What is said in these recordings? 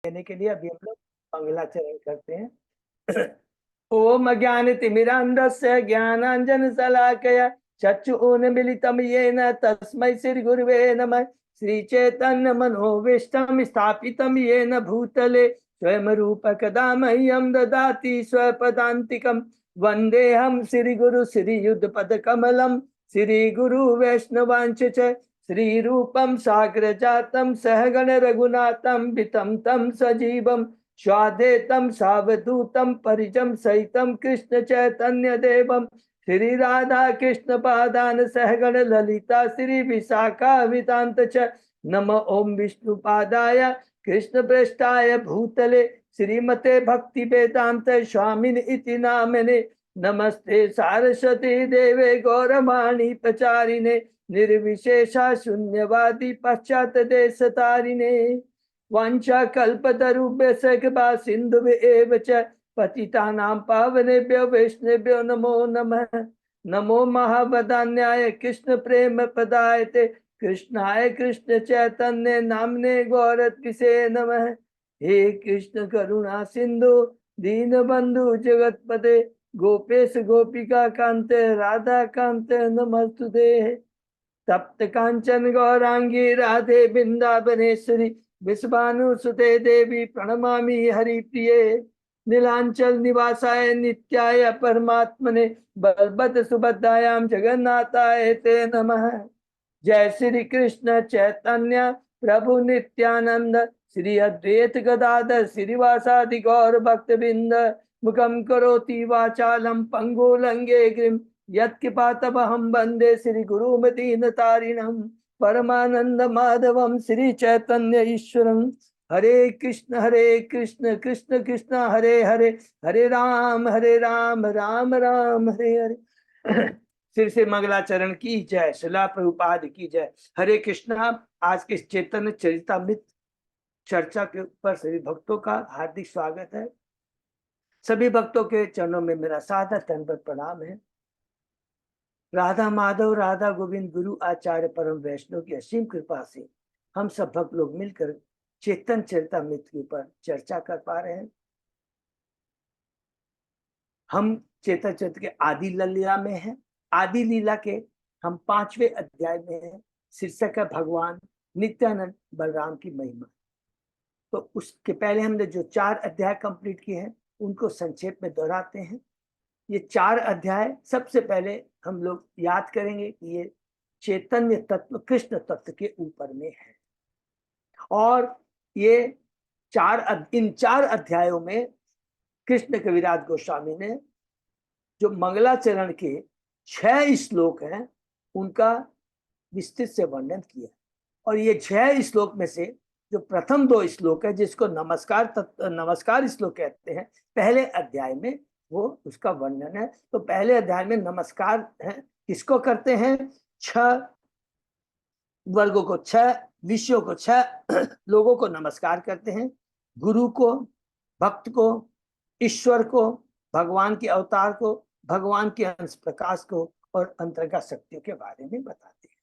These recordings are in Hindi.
देने के लिए अभी हम लोग मंगलाचरण करते हैं। ओम ज्ञानतिमिरान्धस्य ज्ञानाञ्जनशलाकया चक्षुरुन्मीलितं येन तस्मै श्रीगुरुवे नमः। श्रीचैतन्यमनोभीष्टं स्थापितं येन भूतले स्वयं रूपकदा मह्यं ददाति स्वपदान्तिकं। वन्देऽहं श्रीगुरु श्रीयुतपदकमलं श्रीगुरु वैष्णवांश्च श्रीरूपं साग्रजातं सहगण रघुनाथं वितं तं सजीवं स्वाद्वैतं सावधूतं परिजं सहितं कृष्ण चैतन्य देवं श्री राधा कृष्ण पादान सहगण ललिता श्री विशाखावितांत च। नम ओम विष्णुपादाय कृष्ण प्रेष्ठाय भूतले श्रीमते भक्ति वेदांत स्वामिन इति नामने। नमस्ते सारस्वती देवे गौरवाणी प्रचारिणे निर्विशेषा शून्यवादी पश्चात देश तारिणे। वांछा कल्पतरुभ्यश्च कृपा सिन्धुभ्येव च पतितानां पावनेभ्यो वैष्णवेभ्यो नमो नमः। नमो महावदान्याय कृष्ण प्रेम पदायते कृष्णाय कृष्ण चैतन्य नामने गौरत्विषे नमः। हे कृष्ण करुणा सिंधु दीनबंधु जगतपते गोपेश गोपिका कांत राधा कांत नमस्तुते। तप्त कांचन गौरांगी राधे वृंदावनेश्वरी विश्वानुसुते देवी प्रणमामि हरिप्रिये। नीलांचल निवासाय नित्याय परमात्मने बलभद्र सुभद्रायां जगन्नाथाय ते नमः। जय श्री कृष्ण चैतन्य प्रभु नित्यानंद श्री अद्वैत गदाधर श्रीवासादि गौर भक्तबिंद। मुखम करोति वाचालम पंगु लंगे गिरिम यत्कृपातमहं वन्दे श्री गुरुमदीनतारिणं परमानंद माधवम श्री चैतन्य ईश्वरं। हरे कृष्ण कृष्ण कृष्ण हरे हरे हरे राम राम राम हरे हरे। सिर से मंगलाचरण की जय। शिला प्रभुपाद की जय। हरे कृष्णा। आज के चैतन्य चरितामृत चर्चा के ऊपर सभी भक्तों का हार्दिक स्वागत है। सभी भक्तों के चरणों में मेरा सादर दंडवत प्रणाम है। राधा माधव राधा गोविंद गुरु आचार्य परम वैष्णव की असीम कृपा से हम सब भक्त लोग मिलकर चेतन चरितामृत के ऊपर चर्चा कर पा रहे हैं। हम चेतन चरित्र के आदि लीला में हैं। आदि लीला के हम 5वें अध्याय में हैं। शीर्षक है भगवान नित्यानंद बलराम की महिमा। तो उसके पहले हमने जो 4 अध्याय कंप्लीट किए हैं उनको संक्षेप में दोहराते हैं। ये 4 अध्याय सबसे पहले हम लोग याद करेंगे कि ये चैतन्य तत्व कृष्ण तत्व के ऊपर में है। और ये इन 4 अध्यायों में कृष्ण कविराज गोस्वामी ने जो मंगलाचरण के 6 श्लोक हैं उनका विस्तृत से वर्णन किया। और ये 6 श्लोक में से जो प्रथम 2 श्लोक है जिसको नमस्कार श्लोक कहते हैं, पहले अध्याय में वो उसका वर्णन है। तो पहले अध्याय में नमस्कार है किसको करते हैं? 6 वर्गों को, 6 विषयों को, 6 लोगों को नमस्कार करते हैं। गुरु को, भक्त को, ईश्वर को, भगवान के अवतार को, भगवान के अंश प्रकाश को और अंतर्गत शक्तियों के बारे में बताते हैं।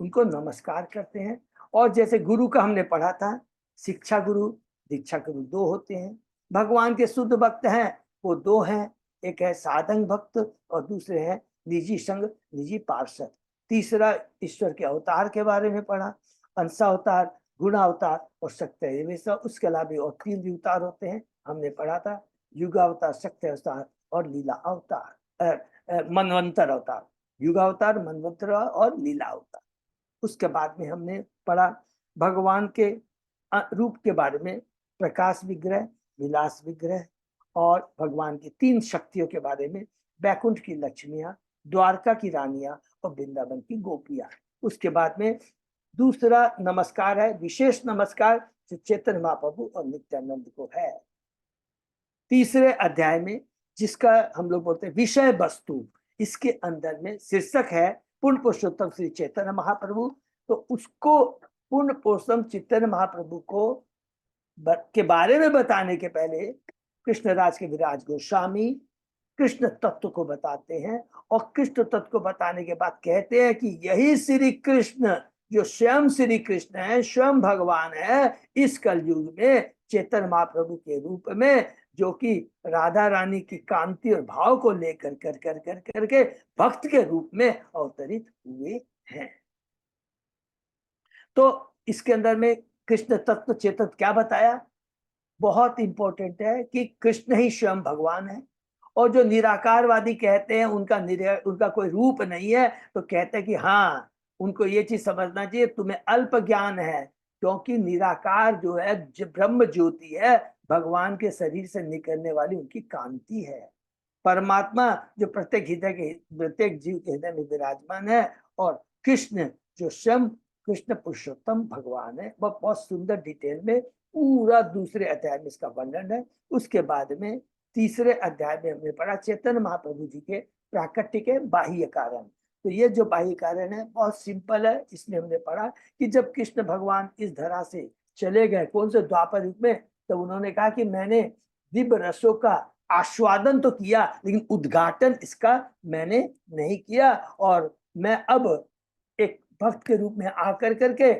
उनको नमस्कार करते हैं। और जैसे गुरु का हमने पढ़ा था, शिक्षा गुरु दीक्षा गुरु 2 होते हैं। भगवान के शुद्ध भक्त हैं वो 2 हैं, एक है साधन भक्त और दूसरे हैं निजी संग निजी पार्षद। तीसरा ईश्वर के अवतार के बारे में पढ़ा, अंशावतार, गुणावतार और शक्ति। उसके अलावा और 3 भी अवतार होते हैं, हमने पढ़ा था युगावतार, शक्ति अवतार और लीला अवतार, मनवंतर अवतार। युगावतार, मनवंतर और लीला अवतार। उसके बाद में हमने पढ़ा भगवान के रूप के बारे में, प्रकाश विग्रह, विलास विग्रह और भगवान की 3 शक्तियों के बारे में, बैकुंठ की लक्ष्मियां, द्वारका की रानियां और वृंदावन की गोपियां। उसके बाद में दूसरा नमस्कार है विशेष नमस्कार जो चैतन्य महाप्रभु और नित्यानंद को है। तीसरे अध्याय में जिसका हम लोग बोलते हैं विषय वस्तु, इसके अंदर में शीर्षक है पूर्ण पुरुषोत्तम श्री चैतन्य महाप्रभु। तो उसको पूर्ण पुरुषोत्तम चैतन्य महाप्रभु को के बारे में बताने के पहले कृष्णराज के विराज गोस्वामी कृष्ण तत्व को बताते हैं। और कृष्ण तत्व को बताने के बाद कहते हैं कि यही श्री कृष्ण जो स्वयं श्री कृष्ण है, स्वयं भगवान है, इस कलयुग में चैतन्य महाप्रभु के रूप में, जो कि राधा रानी की कांति और भाव को लेकर कर कर कर करके भक्त के रूप में अवतरित हुए हैं। तो इसके अंदर में कृष्ण तत्व चेतन क्या बताया, बहुत इंपॉर्टेंट है कि कृष्ण ही स्वयं भगवान है। और जो निराकारवादी कहते हैं उनका कोई रूप नहीं है, तो कहते हैं कि हाँ, उनको ये चीज समझना चाहिए, तुम्हें अल्प ज्ञान है, क्योंकि निराकार जो है, जो ब्रह्म ज्योति है, भगवान के शरीर से निकलने वाली उनकी कांति है। परमात्मा जो प्रत्येक जीव के हृदय में विराजमान है, और कृष्ण जो स्वयं कृष्ण पुरुषोत्तम भगवान है, वह बहुत सुंदर डिटेल में पूरा दूसरे अध्याय में इसका वर्णन है। उसके बाद में तीसरे अध्याय में हमने पढ़ा चैतन्य महाप्रभु जी के प्राकट्य के बाह्य कारण। तो ये जो बाह्य कारण है बहुत सिंपल है। इसमें हमने पढ़ा कि जब कृष्ण भगवान इस धरा से चले गए, कौन से द्वापर युग में, तो उन्होंने कहा कि मैंने दिव्य रसों का आस्वादन तो किया, लेकिन उद्घाटन इसका मैंने नहीं किया, और मैं अब एक भक्त के रूप में आकर करके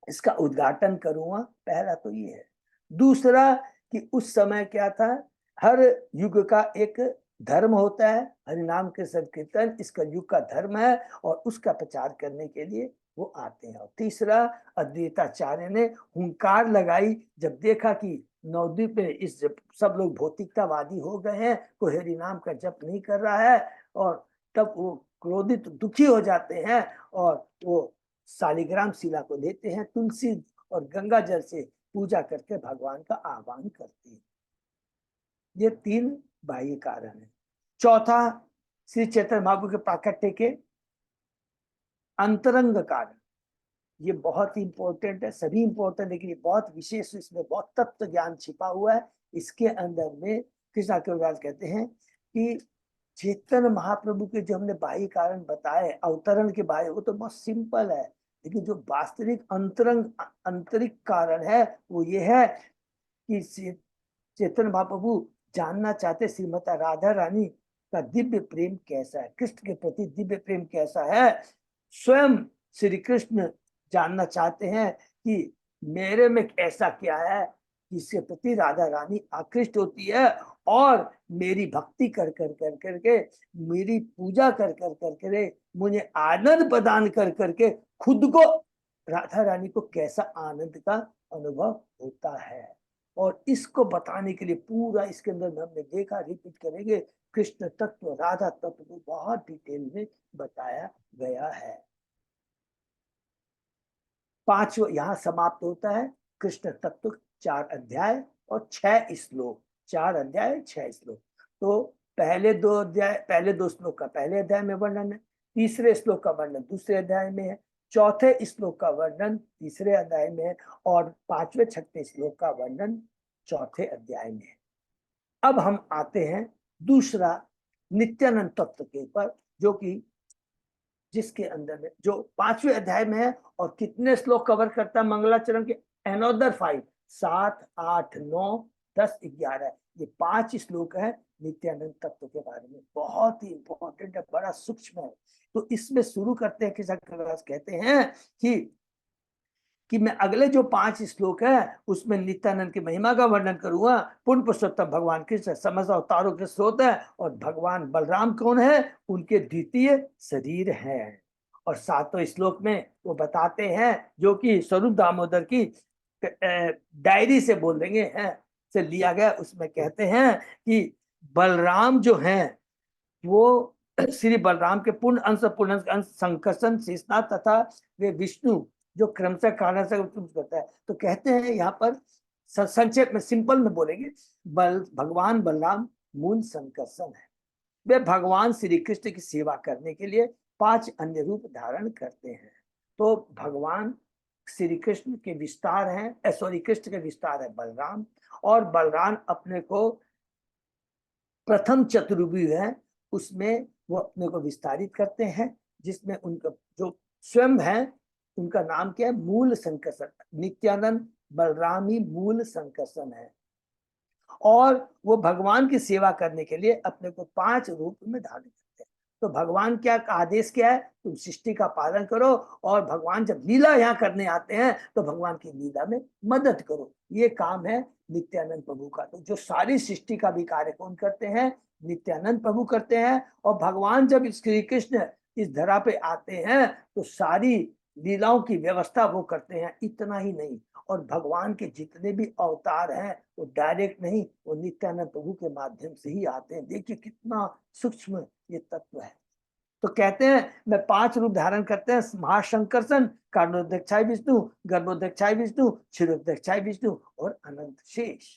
इसका उद्घाटन करूंगा। पहला तो ये है। दूसरा कि उस समय क्या था, हर युग का एक धर्म होता है, हरिनाम के संकीर्तन इसका युग का धर्म है, और उसका प्रचार करने के लिए वो आते हैं। और तीसरा, अद्वैताचार्य ने हुंकार लगाई, जब देखा कि नवद्वीप में इस सब लोग भौतिकतावादी हो गए हैं, कोई हरिनाम का जप नहीं कर रहा है, और तब वो क्रोधित दुखी हो जाते हैं, और वो शालिग्राम शिला को लेते हैं, तुलसी और गंगा जल से पूजा करके भगवान का आह्वान करते हैं। ये तीन बाह्य कारण है। चौथा, श्री चैतन्य महाप्रभु के प्राकट्य के अंतरंग कारण। ये बहुत ही इंपॉर्टेंट है, सभी इंपॉर्टेंट, लेकिन ये बहुत विशेष, इसमें बहुत तत्व ज्ञान छिपा हुआ है। इसके अंदर में कृष्ण कविराज कहते हैं कि चैतन्य महाप्रभु के जो हमने बाह्य कारण बताए, अवतरण के बाह्य, वो तो बहुत सिंपल है, लेकिन जो वास्तविक आंतरिक कारण है वो ये है कि चैतन्य महाप्रभु जानना चाहते श्रीमती राधा रानी का दिव्य प्रेम कैसा है, कृष्ण के प्रति दिव्य प्रेम कैसा है। स्वयं श्री कृष्ण जानना चाहते हैं कि मेरे में ऐसा क्या है जिसके प्रति राधा रानी आकृष्ट होती है, और मेरी भक्ति कर कर कर करके, मेरी पूजा कर कर कर करे, मुझे आनंद प्रदान कर करके खुद को, राधा रानी को कैसा आनंद का अनुभव होता है। और इसको बताने के लिए पूरा इसके अंदर में हमने देखा, रिपीट करेंगे, कृष्ण तत्व राधा तत्व को बहुत डिटेल में बताया गया है। पांचवा यहाँ समाप्त होता है कृष्ण तत्व, 4 अध्याय और 6 श्लोक, 4 अध्याय 6 श्लोक। तो पहले 2 श्लोक का पहले अध्याय में वर्णन है, तीसरे श्लोक का वर्णन दूसरे अध्याय में है, चौथे श्लोक का वर्णन तीसरे अध्याय में है, और 5वें 6वें श्लोक का वर्णन चौथे अध्याय में है। अब हम आते हैं दूसरा नित्यानंद तत्व के ऊपर, जो कि जिसके अंदर में जो 5वें अध्याय में है, और कितने श्लोक कवर करता है मंगलाचरण के, अनदर 5, 7, 8, 9, 10, 11, ये 5 श्लोक है नित्यानंद तत्व के बारे में, बहुत ही इंपॉर्टेंट है, बड़ा सूक्ष्म है। तो इसमें शुरू करते हैं, कहते हैं कि मैं अगले जो 5 श्लोक है उसमें नित्यानंद की महिमा का वर्णन करूंगा। पूर्ण पुरुषोत्तम भगवान कृष्ण समस्त अवतारों के स्रोत है, और भगवान बलराम कौन है, उनके द्वितीय शरीर है। और 7वें श्लोक में वो बताते हैं, जो कि स्वरूप दामोदर की डायरी से बोल देंगे हैं से लिया गया, उसमें कहते हैं कि बलराम जो हैं वो श्री बलराम के पूर्ण अंश संकर्षण शेषनाथ तथा वे विष्णु जो क्रमशः कारण से करता है। तो कहते हैं यहाँ पर संक्षेप में सिंपल में बोलेंगे, भगवान बलराम मूल संकर्षण है। वे भगवान श्री कृष्ण की सेवा करने के लिए 5 अन्य रूप धारण करते हैं। तो भगवान श्री कृष्ण के विस्तार हैं, कृष्ण के विस्तार है बलराम, और बलराम अपने को प्रथम चतुर्भुज है, उसमें वो अपने को विस्तारित करते हैं, जिसमें उनका जो स्वयं है उनका नाम क्या है, मूल संकर्षण, नित्यानंद बलरामी मूल संकर्षण है। और वो भगवान की सेवा करने के लिए अपने को 5 रूप में धारण करते हैं। तो भगवान क्या आदेश क्या है, तुम सृष्टि का पालन करो, और भगवान जब लीला यहाँ करने आते हैं तो भगवान की लीला में मदद करो। ये काम है नित्यानंद प्रभु का। तो जो सारी सृष्टि का भी कार्य कौन करते हैं, नित्यानंद प्रभु करते हैं। और भगवान जब श्री कृष्ण इस धरा पे आते हैं तो सारी लीलाओं की व्यवस्था वो करते हैं। इतना ही नहीं, और भगवान के जितने भी अवतार हैं वो डायरेक्ट नहीं, वो नित्यानंद प्रभु के माध्यम से ही आते हैं। देखिए कितना सूक्ष्म ये तत्व है। तो कहते हैं मैं 5 रूप धारण करते हैं, महाशंकरसन, कारणोदक्षाय विष्णु, गर्भोदक्षाय विष्णु, क्षीरोदक्षाय विष्णु और अनंत शेष।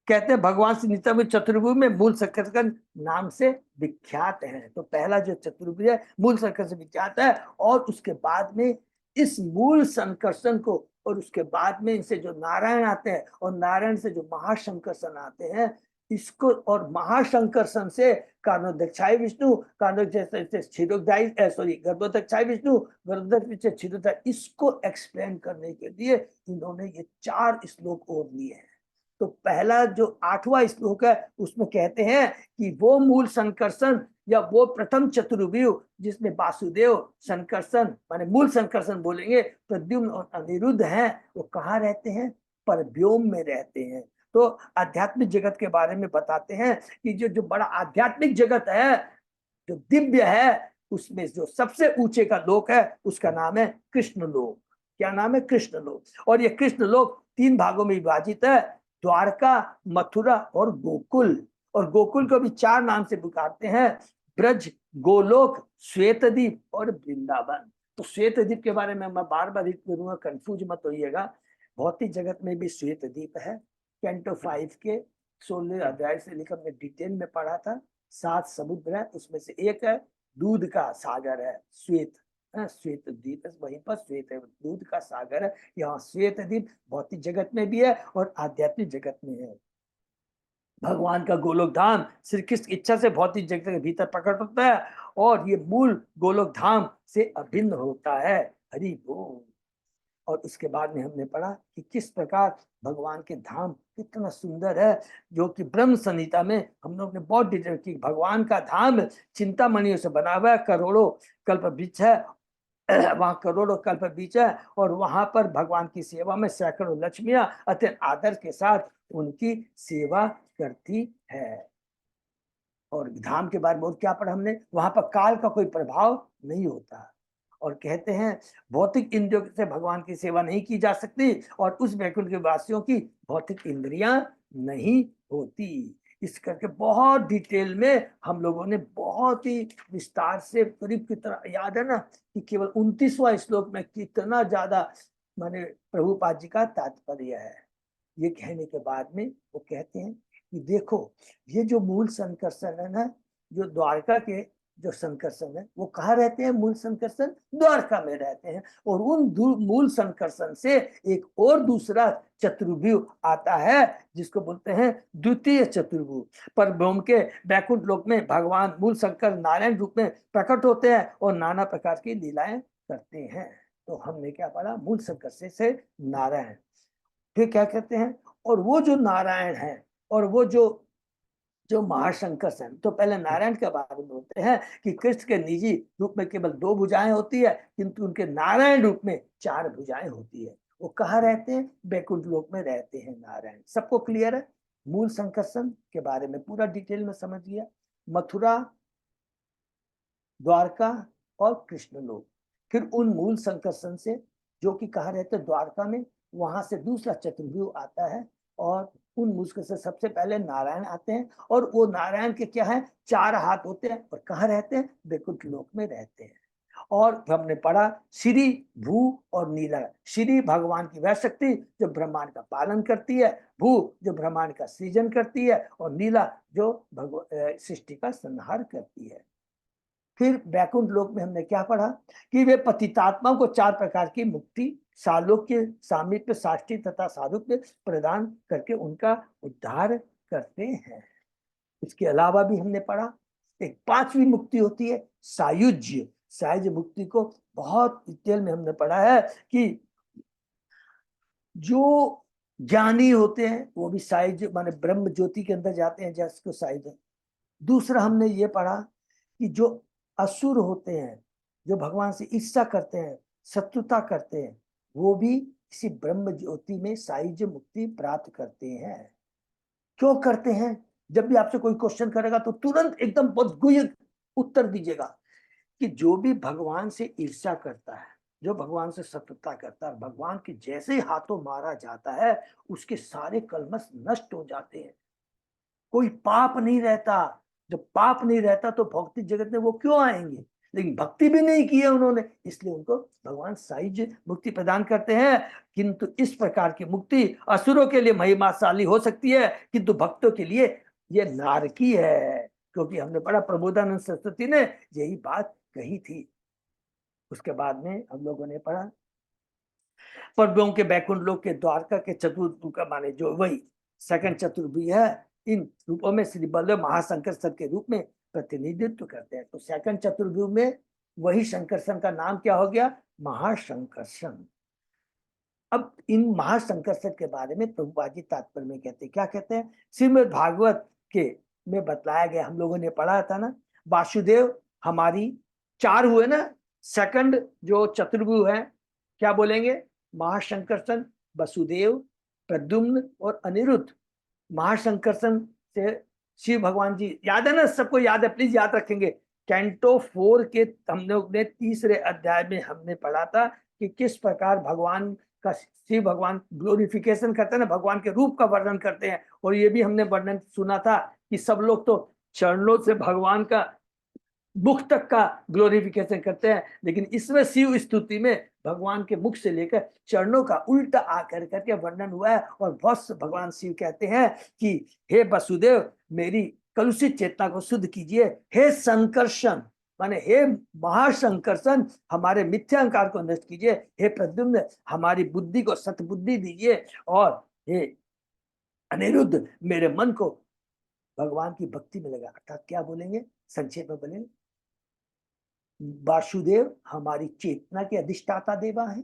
कहते हैं भगवान श्री नित्य में चतुर्भुज में मूल संकर्षण नाम से विख्यात है। तो पहला जो चतुर्भुज है मूल संकर्षण से विख्यात है, और उसके बाद में इस मूल संकर्षण को, और उसके बाद में इनसे जो नारायण आते हैं, और नारायण से जो महाशंकर्षण आते हैं, इसको, और महाशंकर्षण से कारणोदक्षाय विष्णु, कारणोदक्षाय से क्षीरोदक्षाय, सॉरी गर्भोदक्षाय विष्णु, गर्भोदक्षाय से क्षीरोदक्षाय, इसको एक्सप्लेन करने के लिए इन्होंने ये 4 श्लोक और लिए हैं। तो पहला जो 8वां श्लोक है उसमें कहते हैं कि वो मूल संकर्षण या वो प्रथम चतुर्व्यूह जिसमें वासुदेव संकर्षण माने मूल संकर्षण बोलेंगे, प्रद्युम्न और अनिरुद्ध हैं, वो कहाँ रहते हैं, परव्योम में रहते हैं। तो आध्यात्मिक जगत के बारे में बताते हैं कि जो जो बड़ा आध्यात्मिक जगत है, जो दिव्य है, उसमें जो सबसे ऊंचे का लोक है उसका नाम है कृष्ण लोक। क्या नाम है, कृष्ण लोक। और ये कृष्ण लोक 3 भागों में विभाजित है, द्वारका, मथुरा और गोकुल। और गोकुल को भी 4 नाम से पुकारते हैं, ब्रज, गोलोक, श्वेतद्वीप और वृंदावन। तो श्वेतद्वीप के बारे में मैं बार बार करूंगा, कंफ्यूज मत होइएगा। भौतिक जगत में भी श्वेतद्वीप है। कैंटो 5 के 16 अध्याय से लेकर मैं डिटेल में पढ़ा था। 7 समुद्र है, उसमें से एक है दूध का सागर है श्वेत, श्वेत द्वीप, वहीं पर श्वेत है, दूध का सागर है। यहाँ श्वेत द्वीप भौतिक जगत में भी है और आध्यात्मिक जगत में है। भगवान का गोलोक धाम श्री कृष्ण की इच्छा से भौतिक जगत के भीतर प्रकट होता है, और ये मूल गोलोक धाम से अभिन्न होता है। हरि बोल। और उसके बाद में हमने पढ़ा कि किस प्रकार भगवान के धाम कितना सुंदर है, जो कि ब्रह्म संहिता में हम लोग ने बहुत डिटेल की। भगवान का धाम चिंतामणियों से बना हुआ है, करोड़ों कल्प वृक्ष है, वहां करोड़ों कल्प बीच है, और वहां पर भगवान की सेवा में सैकड़ों लक्ष्मियां अत्यंत आदर के साथ उनकी सेवा करती है। और धाम के बारे में और क्या पढ़ा हमने, वहां पर काल का कोई प्रभाव नहीं होता। और कहते हैं भौतिक इंद्रियों से भगवान की सेवा नहीं की जा सकती, और उस वैकुंठ के वासियों की भौतिक इंद्रियां नहीं होती। इस करके बहुत डिटेल में हम लोगों ने बहुत ही विस्तार से, करीब कितना याद है ना कि केवल 29वां श्लोक में कितना ज्यादा माने प्रभुपाद जी का तात्पर्य है। ये कहने के बाद में वो कहते हैं कि देखो ये जो मूल संकर्षण है ना, जो द्वारका के जो संकर्षण है वो कहाँ रहते हैं, मूल संकर्षण द्वारका में रहते हैं। और उन मूल संकर्षण से एक और दूसरा चतुर्व्यूह आता है जिसको बोलते हैं द्वितीय चतुर्व्यूह। पर ब्रह्म के बैकुंठ लोक में भगवान मूल शंकर नारायण रूप में प्रकट होते हैं और नाना प्रकार की लीलाएं करते हैं। तो हमने क्या पढ़ा, मूल संकर्षण से नारायण, फिर क्या कहते हैं, और वो जो नारायण है और वो जो जो महाशंकर हैं। तो पहले नारायण के बारे में बोलते हैं कि कृष्ण के निजी रूप में केवल 2 भुजाएं होती है, किंतु उनके नारायण रूप में 4 भुजाएं होती है। वो कहाँ रहते हैं, बैकुंठ लोक में रहते हैं नारायण। सबको क्लियर है, मूल संकर्षण के बारे में पूरा डिटेल में समझ गया। मथुरा, द्वारका और कृष्ण लोक। फिर उन मूल संकर्षण से जो कि कहा रहते द्वारका में, वहां से दूसरा चतुर्व्यूह आता है, और उन मुस्क से सबसे पहले नारायण आते हैं। और वो नारायण के क्या है, 4 हाथ होते हैं, और कहाँ रहते हैं, बैकुंठ लोक में रहते हैं। और हमने पढ़ा श्री, भू और नीला। श्री भगवान की वह शक्ति जो ब्रह्मांड का पालन करती है, भू जो ब्रह्मांड का सृजन करती है, और नीला जो सृष्टि का संहार करती है। फिर बैकुंठ लोक में हमने क्या पढ़ा कि वे पतितात्मा को 4 प्रकार की मुक्ति, सालोक्य, सामीप्य, साष्टी तथा सारूप्य प्रदान करके उनका उद्धार करते हैं। इसके अलावा भी हमने पढ़ा एक 5वीं मुक्ति होती है सायुज्य। सायुज्य मुक्ति को बहुत डिटेल में हमने पढ़ा है कि जो ज्ञानी होते हैं वो भी सायुज्य माने ब्रह्म ज्योति के अंदर जाते हैं, जैसे सायुज्य। दूसरा हमने ये पढ़ा कि जो असुर होते हैं, जो भगवान से ईर्ष्या करते हैं, शत्रुता करते हैं, वो भी इसी ब्रह्म ज्योति में सायुज मुक्ति प्राप्त करते हैं। क्यों करते हैं? जब भी आपसे कोई क्वेश्चन करेगा तो तुरंत एकदम बहुत गुह्य उत्तर दीजिएगा कि जो भी भगवान से ईर्ष्या करता है, जो भगवान से शत्रुता करता है, भगवान के जैसे ही हाथों मारा जाता है उसके सारे कलमश नष्ट हो जाते हैं, कोई पाप नहीं रहता। जब पाप नहीं रहता तो भौतिक जगत में वो क्यों आएंगे? लेकिन भक्ति भी नहीं की है उन्होंने, इसलिए उनको भगवान साइज मुक्ति प्रदान करते हैं। किंतु इस प्रकार की मुक्ति असुरों के लिए महिमाशाली हो सकती है, किंतु भक्तों के लिए ये नारकी है, क्योंकि हमने पढ़ा प्रबोधानंद सरस्वती ने यही बात कही थी। उसके बाद में हम लोगों ने पढ़ा परब्यों के बैकुंठ लोक के द्वारका के चतुर्थ का माने जो वही सेकंड चतुर्भुज है, इन रूपों में श्री बलदेव महाशंकरसन के रूप में प्रतिनिधित्व करते हैं। तो सेकंड चतुर्भुज में वही शंकरसन का नाम क्या हो गया? महाशंकरसन। अब इन महाशंकरसन के बारे में प्रभुपाद जी तात्पर्य में कहते हैं, क्या कहते हैं? श्रीमद् भागवत के में बतलाया गया, हम लोगों ने पढ़ा था ना, वासुदेव हमारी चार हुए ना, सेकंड जो चतुर्भुज है क्या बोलेंगे? महाशंकरसन, वसुदेव, प्रद्युम्न और अनिरुद्ध। महाशंकरसन से शिव भगवान जी, याद है ना? सबको याद है, प्लीज याद रखेंगे। कैंटो 4 के हम लोग ने तीसरे अध्याय में हमने पढ़ा था कि किस प्रकार भगवान का शिव भगवान ग्लोरिफिकेशन करते हैं ना, भगवान के रूप का वर्णन करते हैं। और ये भी हमने वर्णन सुना था कि सब लोग तो चरणों से भगवान का मुख तक का ग्लोरिफिकेशन करते हैं, लेकिन इसमें शिव स्तुति में भगवान के मुख से लेकर चरणों का उल्टा आकर करके वर्णन हुआ है। और बहुत भगवान शिव कहते हैं कि हे वसुदेव, मेरी कलुषित चेतना को शुद्ध कीजिए। हे संकर्षण माने हे महाशंकरसन, हमारे मिथ्या अहंकार को नष्ट कीजिए। हे प्रद्युम्न, हमारी बुद्धि को सतबुद्धि दीजिए। और हे अनिरुद्ध, मेरे मन को भगवान की भक्ति में लगा। अर्थात क्या बोलेंगे? संक्षेप में बोलेंगे, वासुदेव हमारी चेतना के अधिष्ठाता देवा है,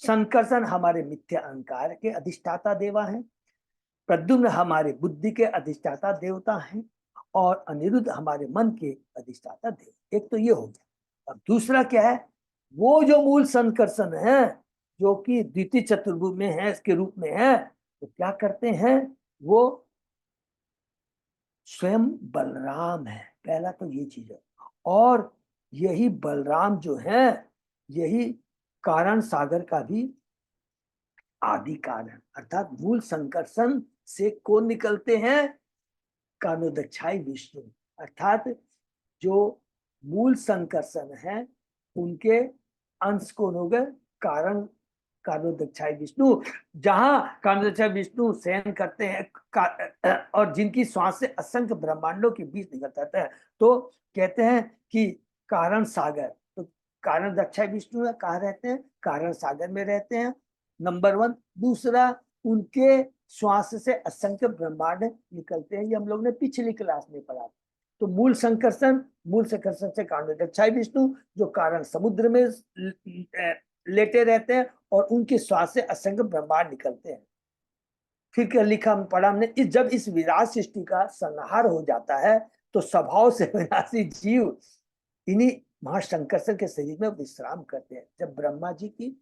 संकर्षण हमारे मिथ्या अहंकार के अधिष्ठाता देवा है, प्रद्युम्न हमारे बुद्धि के अधिष्ठाता देवता हैं, और अनिरुद्ध हमारे मन के अधिष्ठाता देव। एक तो ये हो गया। अब दूसरा क्या है? वो जो मूल संकर्षण है, जो कि द्वितीय चतुर्भुज में है, इसके रूप में है, तो क्या करते हैं? वो स्वयं बलराम है। पहला तो ये चीज है। और यही बलराम जो है, यही कारण सागर का भी आदि कारण, अर्थात मूल संकर्षण से कौन निकलते हैं? कानोदक्षाई विष्णु। अर्थात जो मूल संकर्षण है उनके अंश कौन हो गए? कारण कानोदक्षाई विष्णु। जहां कानोदक्षाई विष्णु शयन करते हैं और जिनकी श्वास से असंख्य ब्रह्मांडों के बीच निकल जाता है, तो कहते हैं कि कारण सागर। तो कारण दक्षाई विष्णु है, कहाँ रहते हैं? कारण सागर में रहते हैं, नंबर 1। दूसरा, उनके श्वास से असंख्य ब्रह्मांड निकलते हैं, ये हम लोग ने पिछली क्लास में पढ़ा। तो मूल संकर्षण से कारण दक्षाई विष्णु, जो कारण समुद्र में लेटे रहते हैं और उनके श्वास से असंख्य ब्रह्मांड निकलते हैं। फिर क्या लिखा हम पढ़ा हमने, जब इस विराट सृष्टि का संहार हो जाता है तो स्वभाव से विनाशी जीव इन्हीं महाशंकरसन के शरीर में विश्राम करते हैं। जब ब्रह्मा जी की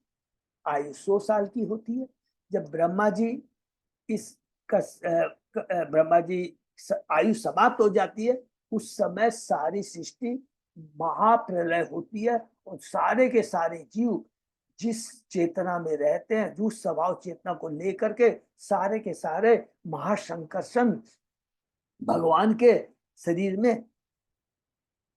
आयु 100 साल की होती है, जब ब्रह्मा जी ब्रह्मा जी आयु समाप्त हो जाती है, उस समय सारी सृष्टि महाप्रलय होती है और सारे के सारे जीव जिस चेतना में रहते हैं, जो स्वभाव चेतना को लेकर के सारे के सारे महाशंकरसन भगवान के शरीर में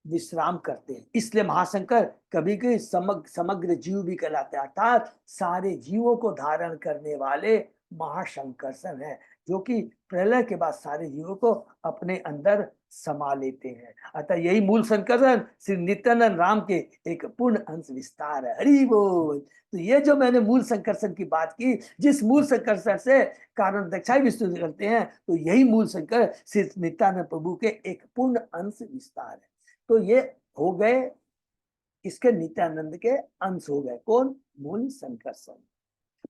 विश्राम करते हैं। इसलिए महाशंकर कभी कभी समग्र जीव भी कहलाते हैं, अर्थात सारे जीवों को धारण करने वाले महाशंकरसन है, जो कि प्रलय के बाद सारे जीवों को अपने अंदर समा लेते हैं। अतः यही मूल संकर्षण श्री नित्यानंद राम के एक पूर्ण अंश विस्तार है। हरि बोल। तो ये जो मैंने मूल संकर्षण की बात की, जिस मूल संकर्षण से कारण दक्षाई विष्णु करते हैं, तो यही मूल संकर श्री नित्यानंद प्रभु के एक पूर्ण अंश विस्तार है। तो ये हो गए इसके नित्यानंद के अंश हो गए। कौन? मूल संकर्षण।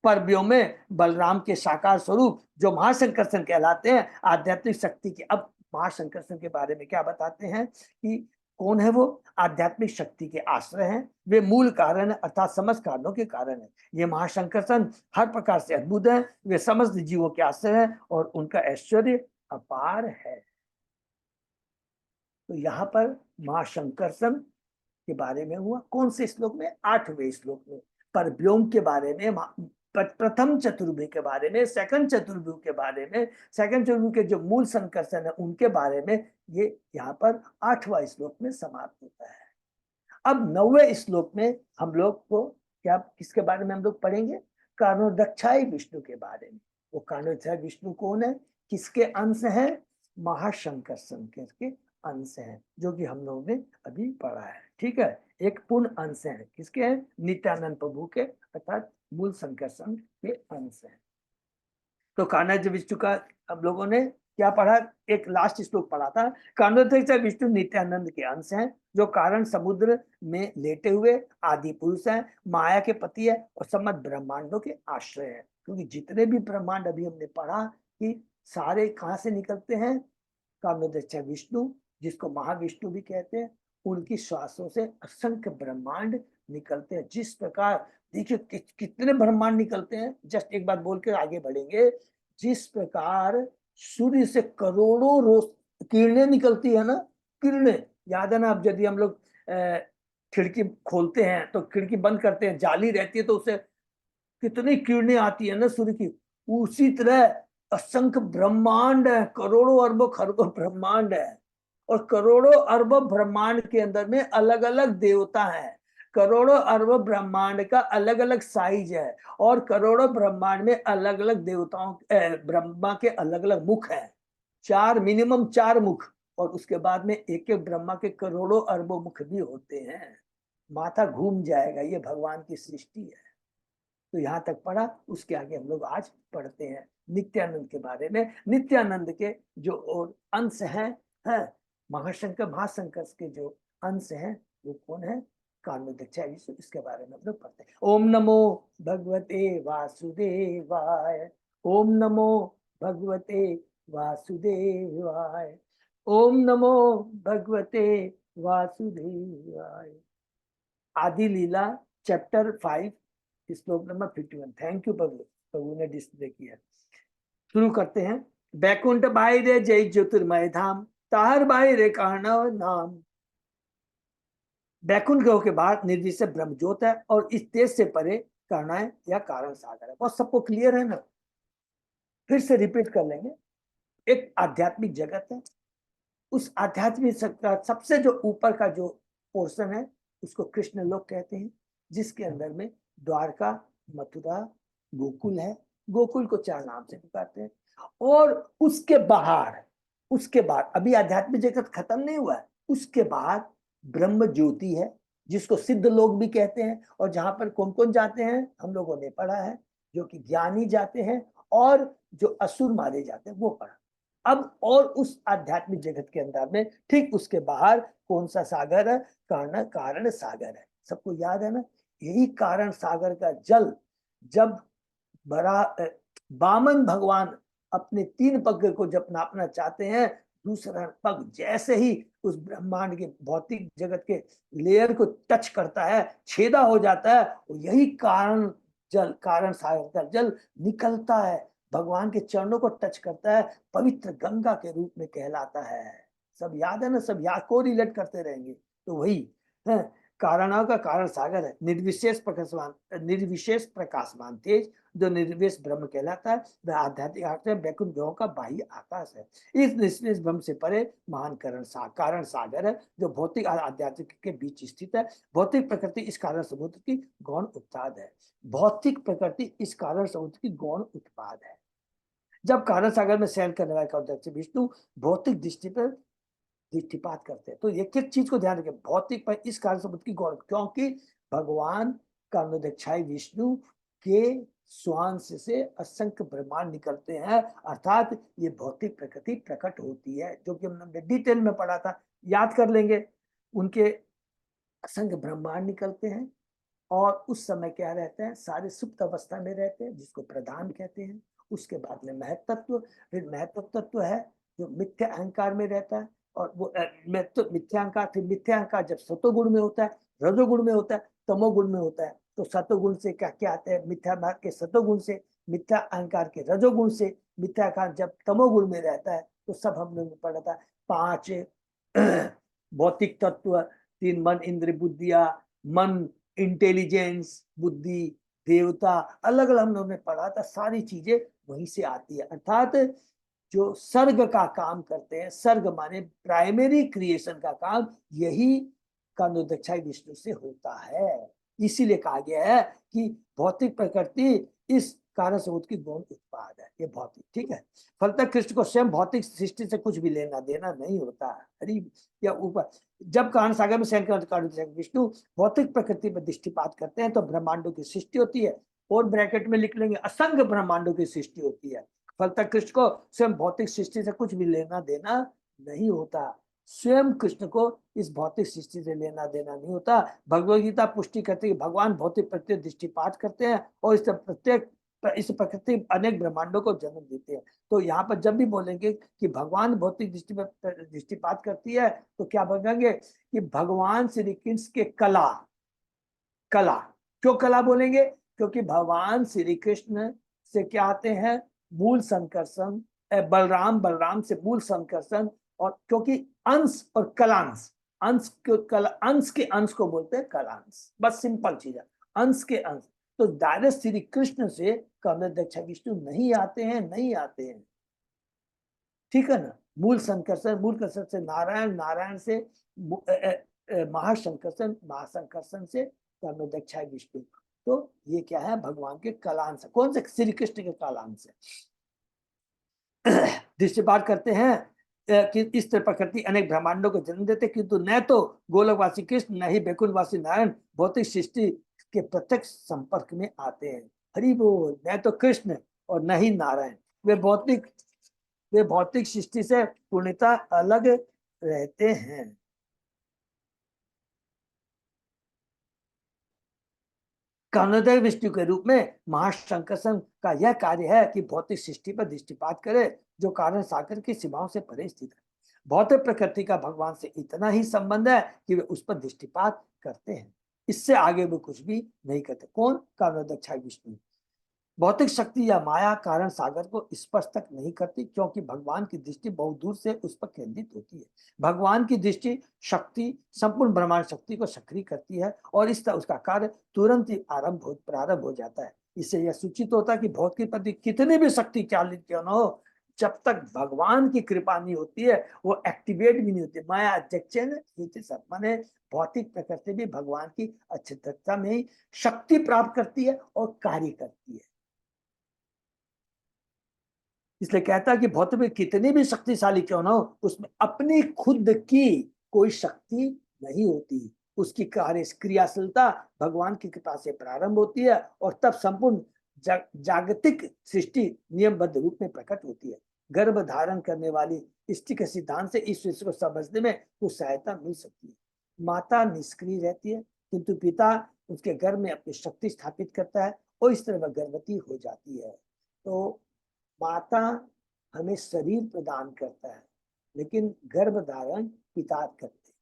परव्यों में बलराम के साकार स्वरूप जो महाशंकरसन कहलाते हैं, आध्यात्मिक शक्ति के। अब महाशंकरसन के बारे में क्या बताते हैं कि कौन है वो? आध्यात्मिक शक्ति के आश्रय हैं, वे मूल कारण है अर्थात समस्त कारणों के कारण है। ये महाशंकर संत हर प्रकार से अद्भुत है, वे समस्त जीवों के आश्रय हैं और उनका ऐश्वर्य अपार है। तो यहाँ पर महाशंकर संत के बारे में हुआ। कौन से श्लोक में? 8वें श्लोक में। पर व्योम के बारे में, प्रथम चतुर्भुज के बारे में, सेकंड चतुर्भुज के बारे में, सेकंड चतुर्भुज के जो मूल संकर्षण है उनके बारे में ये यहाँ पर 8वां श्लोक में समाप्त होता है। अब 9वें श्लोक में हम लोग को क्या, किसके बारे में हम लोग पढ़ेंगे? कारणोदक्षाई विष्णु के बारे में। वो कारणोदक्षाई विष्णु कौन है, किसके अंश है? महाशंकर शंकर के अंश हैं, जो कि हम लोगों ने अभी पढ़ा है। ठीक है, एक पूर्ण अंश है। किसके हैं? नित्यानंद प्रभु के अर्थात मूल शंकर संघ के अंश हैं। तो कान्हाजी विष्णु का हम लोगों ने क्या पढ़ा? एक लास्ट श्लोक पढ़ा था। कारणोदक्षाई विष्णु नित्यानंद के अंश हैं, जो कारण समुद्र में लेटे हुए आदि पुरुष हैं, माया के पति है और समस्त ब्रह्मांडों के आश्रय है। क्योंकि जितने भी ब्रह्मांड अभी हमने पढ़ा कि सारे कहाँ से निकलते हैं? कारणोदक्षाई विष्णु, जिसको महाविष्णु भी कहते हैं, उनकी श्वासों से असंख्य ब्रह्मांड निकलते हैं। जिस प्रकार देखिए कितने ब्रह्मांड निकलते हैं, जस्ट एक बात बोल के आगे बढ़ेंगे। जिस प्रकार सूर्य से करोड़ों रोज किरणें निकलती है ना, किरणें, याद है ना? अब यदि हम लोग खिड़की खोलते हैं तो खिड़की बंद करते हैं, जाली रहती है तो उससे कितनी किरणें आती है ना सूर्य की। उसी तरह असंख्य ब्रह्मांड है, करोड़ों अरबों खरबों ब्रह्मांड है, और करोड़ों अरबों ब्रह्मांड के अंदर में अलग अलग देवता हैं। करोड़ों अरबों ब्रह्मांड का अलग अलग साइज है, और करोड़ों ब्रह्मांड में अलग अलग देवताओं ब्रह्मा के अलग अलग मुख हैं। मिनिमम 4 मुख, और उसके बाद में एक एक ब्रह्मा के करोड़ों अरबों मुख भी होते हैं। माथा घूम जाएगा, ये भगवान की सृष्टि है। तो यहाँ तक पढ़ा, उसके आगे हम लोग आज पढ़ते हैं नित्यानंद के बारे में। नित्यानंद के जो और अंश हैं, महाशंकर के जो अंश हैं वो कौन है? कारणोदक्षाई विष्णु। इसके बारे में हम लोग पढ़ते हैं। ओम नमो भगवते वासुदेवाय। ओम नमो भगवते वासुदेवाय। ओम नमो भगवते वासुदेवाय। आदि लीला चैप्टर 5 श्लोक नंबर 51। थैंक यू प्रभु, प्रभु ने डिस्प्ले किया। शुरू करते हैं। बैकुंठ बाई रे जय ज्योतिर्मय धाम, ताहर बाई रे कारणव नाम। बैकुंठ ग्रह के बाद निर्विशेष ब्रह्म ज्योत है, और इस देश से परे करणाएं या कारण सागर है। बहुत सबको क्लियर है ना? फिर से रिपीट कर लेंगे। एक आध्यात्मिक जगत है, उस आध्यात्मिक सबसे जो ऊपर का जो पोर्शन है उसको कृष्ण लोक कहते हैं, जिसके अंदर में द्वारका, मथुरा, गोकुल है। गोकुल को 4 नाम से पुकारते हैं। और उसके बाद अभी आध्यात्मिक जगत खत्म नहीं हुआ है। उसके बाद ब्रह्म ज्योति है, जिसको सिद्ध लोग भी कहते हैं, और जहां पर कौन कौन जाते हैं हम लोगों ने पढ़ा है, जो कि ज्ञानी जाते हैं और जो असुर मारे जाते हैं वो पढ़ा। अब और उस आध्यात्मिक जगत के अंदर में ठीक उसके बाहर कौन सा सागर है? कारण सागर है। सबको याद है ना? यही कारण सागर का जल जब बड़ा वामन भगवान अपने 3 पग को जब नापना चाहते हैं, दूसरा पग जैसे ही उस ब्रह्मांड के भौतिक जगत के लेयर को टच करता है, छेदा हो जाता है, और यही कारण सागर का जल निकलता है, भगवान के चरणों को टच करता है, पवित्र गंगा के रूप में कहलाता है। सब याद है ना? सब याद को रिलेट करते रहेंगे। तो वही है, कारणों का कारण सागर है। निर्विशेष प्रकाशमान तेज जो निर्विशेष ब्रह्म कहलाता है, वह आध्यात्मिक अर्थ में बैकुंठ ग्रहों का बाह्य आकाश है। इस निष्क्रिय ब्रह्म से परे महान कारण सागर है, जो भौतिक आध्यात्मिक के बीच स्थित है। भौतिक प्रकृति इस कारण समुद्र की गौण उत्पाद है। भौतिक प्रकृति इस कारण समुद्र की गौण उत्पाद है। जब कारण सागर में शयन करने वाले कारणोदक्षाई विष्णु भौतिक दृष्टि पर दृष्टिपात करते हैं, तो एक एक चीज को ध्यान रखें। भौतिक पर इस कारण समुद्र की गौण, क्योंकि भगवान कारणोदक्षाई विष्णु के स्वांश से असंख्य ब्रह्मांड निकलते हैं, अर्थात ये भौतिक प्रकृति प्रकट होती है, जो कि हमने डिटेल में पढ़ा था, याद कर लेंगे। उनके असंख्य ब्रह्मांड निकलते हैं, और उस समय क्या रहते हैं? सारे सुप्त अवस्था में रहते हैं, जिसको प्रधान कहते हैं। उसके बाद में महत्त्व, फिर महत्व तत्व है जो मिथ्या अहंकार में रहता है, और वो मैं तो मिथ्यांकार थे, मिथ्यांकार जब सतोगुण में होता है, रजोगुण में होता है, तमोगुण में होता है, तो सतोगुण से क्या क्या आते हैं, मिथ्या भाग के सतोगुण से, मिथ्या अहंकार के रजोगुण से, मिथ्याकार जब तमोगुण में रहता है, तो सब हमने पढ़ा था। 5 भौतिक तत्व, 3 मन इंद्र बुद्धिया, मन इंटेलिजेंस बुद्धि, देवता, अलग अलग हम लोगों ने पढ़ा था, सारी चीजें वहीं से आती है। अर्थात जो सर्ग का काम करते हैं, सर्ग माने प्राइमरी क्रिएशन का काम, यही कानोदक्षाई विष्णु से होता है। इसीलिए कहा गया है कि भौतिक प्रकृति इस कारण स्रोत की गौण उत्पाद है, ये भौतिक, ठीक है। फलतः कृष्ण को स्वयं भौतिक सृष्टि से कुछ भी लेना देना नहीं होता। हरि या ऊपर जब कारण सागर में शयन विष्णु भौतिक प्रकृति पर दृष्टिपात करते हैं, तो ब्रह्मांडों की सृष्टि होती है, और ब्रैकेट में लिख लेंगे असंख्य ब्रह्मांडों की सृष्टि होती है। फलतः कृष्ण को स्वयं भौतिक सृष्टि से कुछ भी लेना देना नहीं होता। स्वयं कृष्ण को इस भौतिक सृष्टि से लेना देना नहीं होता। भगवद गीता पुष्टि करती है, भगवान भौतिक प्रत्येक दृष्टिपात करते हैं, और इस प्रकृति अनेक ब्रह्मांडों को जन्म देते हैं। तो यहाँ पर जब भी बोलेंगे कि भगवान भौतिक दृष्टिपात करती है, तो क्या बोलेंगे कि भगवान श्री कृष्ण के कला, कला क्यों कला बोलेंगे, क्योंकि भगवान श्री कृष्ण से क्या आते हैं, मूल संकर्षण, बलराम, बलराम से मूल संकर्षण, और क्योंकि अंश और कलांश, अंश के अंश को बोलते हैं कलांश, बस सिंपल चीज है, अंश के अंश। तो डायरेक्ट श्री कृष्ण से कामदेव विष्णु नहीं आते हैं, नहीं आते हैं, ठीक है ना। मूल संकर्षण, मूल संकर्षण से नारायण, नारायण से महासंकर्षण, महासंकर्षण से कामदेव विष्णु। तो ये क्या है, भगवान के कलांश, कौन से, श्री कृष्ण के कलांश है। दृष्टिपात करते हैं कि इस तरह प्रकृति अनेक ब्रह्मांडों को जन्म देते, किंतु न तो गोलकवासी कृष्ण, न ही बैकुंठवासी नारायण भौतिक सृष्टि के प्रत्यक्ष संपर्क में आते हैं। हरि बोल। न तो कृष्ण और न ही नारायण, वे भौतिक सृष्टि से पूर्णतः अलग रहते हैं। कामदेव विष्णु के रूप में महासंकर्षण का यह कार्य है कि भौतिक सृष्टि पर दृष्टिपात करे, जो कारण सागर की सीमाओं से परे स्थित है। भौतिक प्रकृति का भगवान से इतना ही संबंध है कि वे उस पर दृष्टिपात करते हैं, इससे आगे वो कुछ भी नहीं करते। कौन, कामदेव विष्णु। भौतिक शक्ति या माया कारण सागर को स्पर्श तक नहीं करती, क्योंकि भगवान की दृष्टि बहुत दूर से उस पर केंद्रित होती है। भगवान की दृष्टि शक्ति संपूर्ण ब्रह्मांड शक्ति को सक्रिय करती है, और इस तरह उसका कार्य तुरंत ही प्रारंभ हो जाता है। इससे यह सूचित होता है कि भौत के प्रति कितनी भी शक्ति क्यों न हो, जब तक भगवान की कृपा नहीं होती है, वो एक्टिवेट भी नहीं होती। माया अध्यक्ष माने भौतिक प्रकृति भी भगवान की अच्छता में ही शक्ति प्राप्त करती है और कार्य करती है। इसलिए कहता है कि भौतिक में कितनी भी शक्तिशाली क्यों ना हो, उसमें अपनी खुद की कोई शक्ति नहीं होती। उसकी कार्य क्रियाशीलता भगवान की कृपा से प्रारंभ होती है, और तब संपूर्ण जागतिक सृष्टि नियमबद्ध रूप में प्रकट होती है। गर्भ धारण करने वाली स्त्री के सिद्धांत से इस विषय को समझने में कुछ सहायता मिल सकती है। माता निष्क्रिय रहती है, किंतु पिता उसके गर्भ में अपनी शक्ति स्थापित करता है, और इस तरह वह गर्भवती हो जाती है। तो माता हमें शरीर प्रदान करता है, लेकिन गर्भ धारण पिता करते,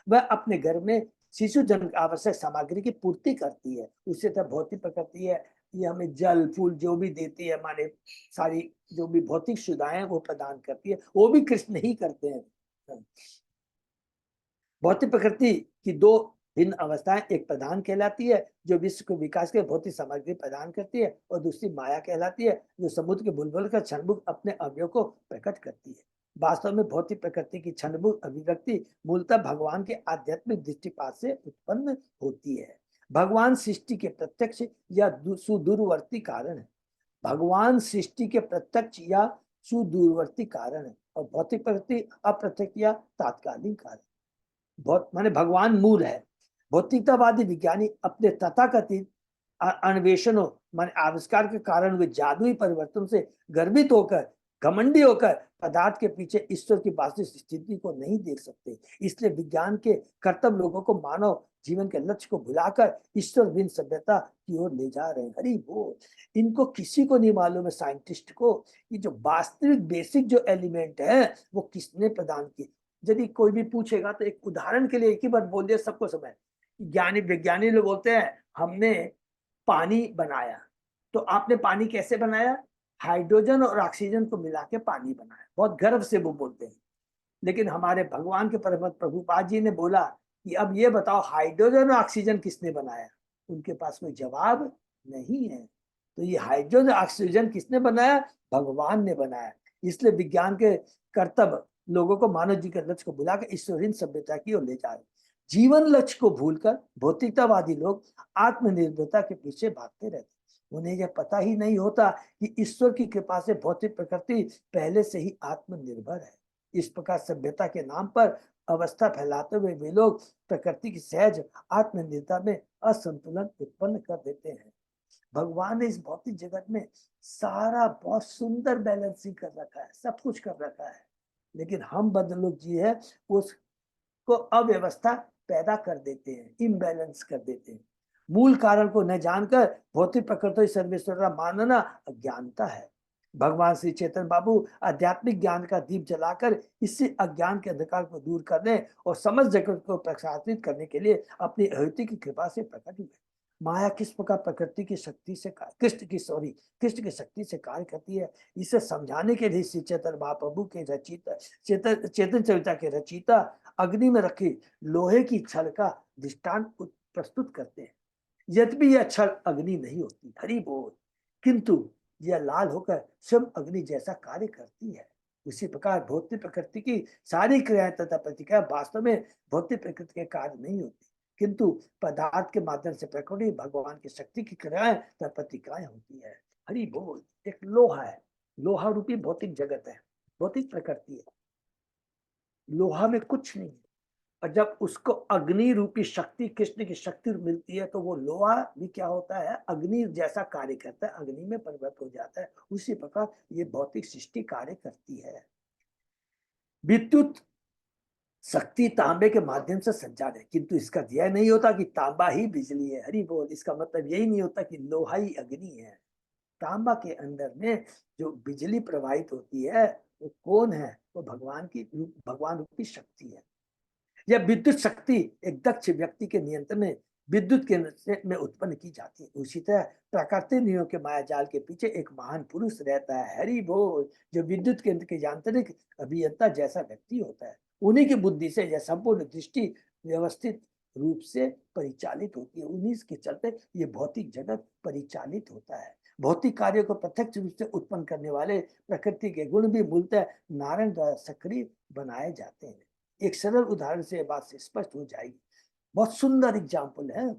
वह अपने गर्भ में शिशु जन्म आवश्यक सामग्री की पूर्ति करती है। उससे तब भौतिक प्रकृति है, ये हमें जल फूल जो भी देती है, हमारे सारी जो भी भौतिक सुविधाएं वो प्रदान करती है, वो भी कृष्ण ही करते हैं। भौतिक प्रकृति की दो भिन्न अवस्थाएं, एक प्रधान कहलाती है जो विश्व को विकास के भौतिक सामग्री प्रदान करती है, और दूसरी माया कहलाती है जो समुद्र के बुलबुल का क्षणभंगुर अपने अवयव को प्रकट करती है। वास्तव में भौतिक प्रकृति की क्षणभंगुर अभिव्यक्ति मूलतः भगवान के आध्यात्मिक दृष्टिपात से उत्पन्न होती है। भगवान सृष्टि के प्रत्यक्ष या सुदूरवर्ती कारण है। भगवान सृष्टि के प्रत्यक्ष या सुदूरवर्ती कारण है, और भौतिक प्रकृति अप्रत्यक्ष या तात्कालिक कारण। बहुत माने भगवान मूल है। भौतिकतावादी विज्ञानी अपने तथाकथित अन्वेषणों माने आविष्कार के कारण वे जादुई परिवर्तन से गर्वित होकर, घमंडी होकर पदार्थ के पीछे ईश्वर की वास्तविक स्थिति को नहीं देख सकते। इसलिए विज्ञान के कर्तव्य लोगों को मानव जीवन के लक्ष्य को भुलाकर ईश्वर बिन सभ्यता की ओर ले जा रहे हैं। हरि बोल। इनको किसी को नहीं मालूम है, साइंटिस्ट को, कि जो वास्तविक बेसिक जो एलिमेंट है वो किसने प्रदान किए। यदि कोई भी पूछेगा तो एक उदाहरण के लिए एक ही बात बोल दिया, सबको समझ। ज्ञानी विज्ञानी लोग बोलते हैं हमने पानी बनाया, तो आपने पानी कैसे बनाया? हाइड्रोजन और ऑक्सीजन को मिला के पानी बनाया, बहुत गर्व से वो बोलते हैं। लेकिन हमारे भगवान के परम प्रभुपाद जी ने बोला कि अब ये बताओ हाइड्रोजन और ऑक्सीजन किसने बनाया? उनके पास कोई जवाब नहीं है। तो ये हाइड्रोजन ऑक्सीजन किसने बनाया? भगवान ने बनाया। इसलिए विज्ञान के कर्तव्य लोगों को मानव जी के लक्ष्य को बुलाकर ईश्वरीय सभ्यता की ओर ले जाए। जीवन लक्ष्य को भूलकर भौतिकतावादी लोग आत्मनिर्भरता के पीछे भागते रहते। उन्हें यह पता ही नहीं होता कि ईश्वर की कृपा से भौतिक प्रकृति पहले से ही आत्मनिर्भर है। इस प्रकार सभ्यता के नाम पर अवस्था फैलाते हुए वे लोग प्रकृति की सहज आत्मनिर्भरता में असंतुलन उत्पन्न कर देते हैं। भगवान ने इस भौतिक जगत में सारा बहुत सुंदर बैलेंसिंग कर रखा है, सब कुछ कर रखा है, लेकिन हम बदलोग जी है उसको अव्यवस्था पैदा कर देते हैं, इम्बैलेंस कर देते हैं। मूल कारण को न जानकर भौतिक प्रकृति सर्वेश्वर मानना अज्ञानता है। भगवान श्री चैतन्य बाबू आध्यात्मिक ज्ञान का दीप जलाकर इससे अज्ञान के अंधकार को दूर करने और समस्त जगत को प्रकाशित करने के लिए अपनी अहृति की कृपा से प्रकट हुए। माया किस प्रकार प्रकृति की शक्ति से कृष्ण की शक्ति से कार्य करती है, इसे समझाने के लिए श्री चैतन्य महाप्रभु के रचिता चेतन चरिता के रचिता अग्नि में रखी लोहे की छड़ का दृष्टांत प्रस्तुत करते हैं। यद्यपि यह छड़ अग्नि नहीं होती, हरि बोल, किंतु यह लाल होकर स्वयं अग्नि जैसा कार्य करती है। उसी प्रकार भौतिक प्रकृति की सारी क्रियाएं तथा प्रतिक्रिया वास्तव में भौतिक प्रकृति के कार्य नहीं होती, किंतु पदार्थ के माध्यम से प्रकृति भगवान की शक्ति की क्रियाएं तथा प्रतिक्रियाएं होती है। हरि बोल। एक लोहा है, लोहा रूपी भौतिक जगत है, भौतिक प्रकृति है, लोहा में कुछ नहीं है। और जब उसको अग्नि रूपी शक्ति, कृष्ण की शक्ति मिलती है, तो वो लोहा भी क्या होता है? अग्नि जैसा कार्य करता है, अग्नि में परिवर्तित हो जाता है। उसी प्रकार ये भौतिक सृष्टि कार्य करती है। विद्युत शक्ति तांबे के माध्यम से संचार है, किंतु इसका यह नहीं होता कि तांबा ही बिजली है। हरि बोल। इसका मतलब यही नहीं होता कि लोहा ही अग्नि है। तांबा के अंदर में जो बिजली प्रवाहित होती है वो कौन है? वो भगवान रूपी शक्ति है। यह विद्युत शक्ति एक दक्ष व्यक्ति के नियंत्रण में विद्युत के में उत्पन्न की जाती है। उसी तरह प्राकृतिक नियमों के माया जाल के पीछे एक महान पुरुष रहता है। हरि बोल। जो विद्युत केंद्र के यांत्रिक अभियंता जैसा व्यक्ति होता है, उन्हीं की बुद्धि से यह संपूर्ण दृष्टि व्यवस्थित रूप से परिचालित होती है। उन्हीं के चलते ये भौतिक जगत परिचालित होता है। भौतिक कार्यों को प्रत्यक्ष रूप से उत्पन्न करने वाले प्रकृति के गुण भी मूलतः नारायण द्वारा सक्रिय बनाए जाते हैं। एक सरल उदाहरण से यह बात स्पष्ट हो जाएगी। बहुत सुंदर एग्जाम्पल है।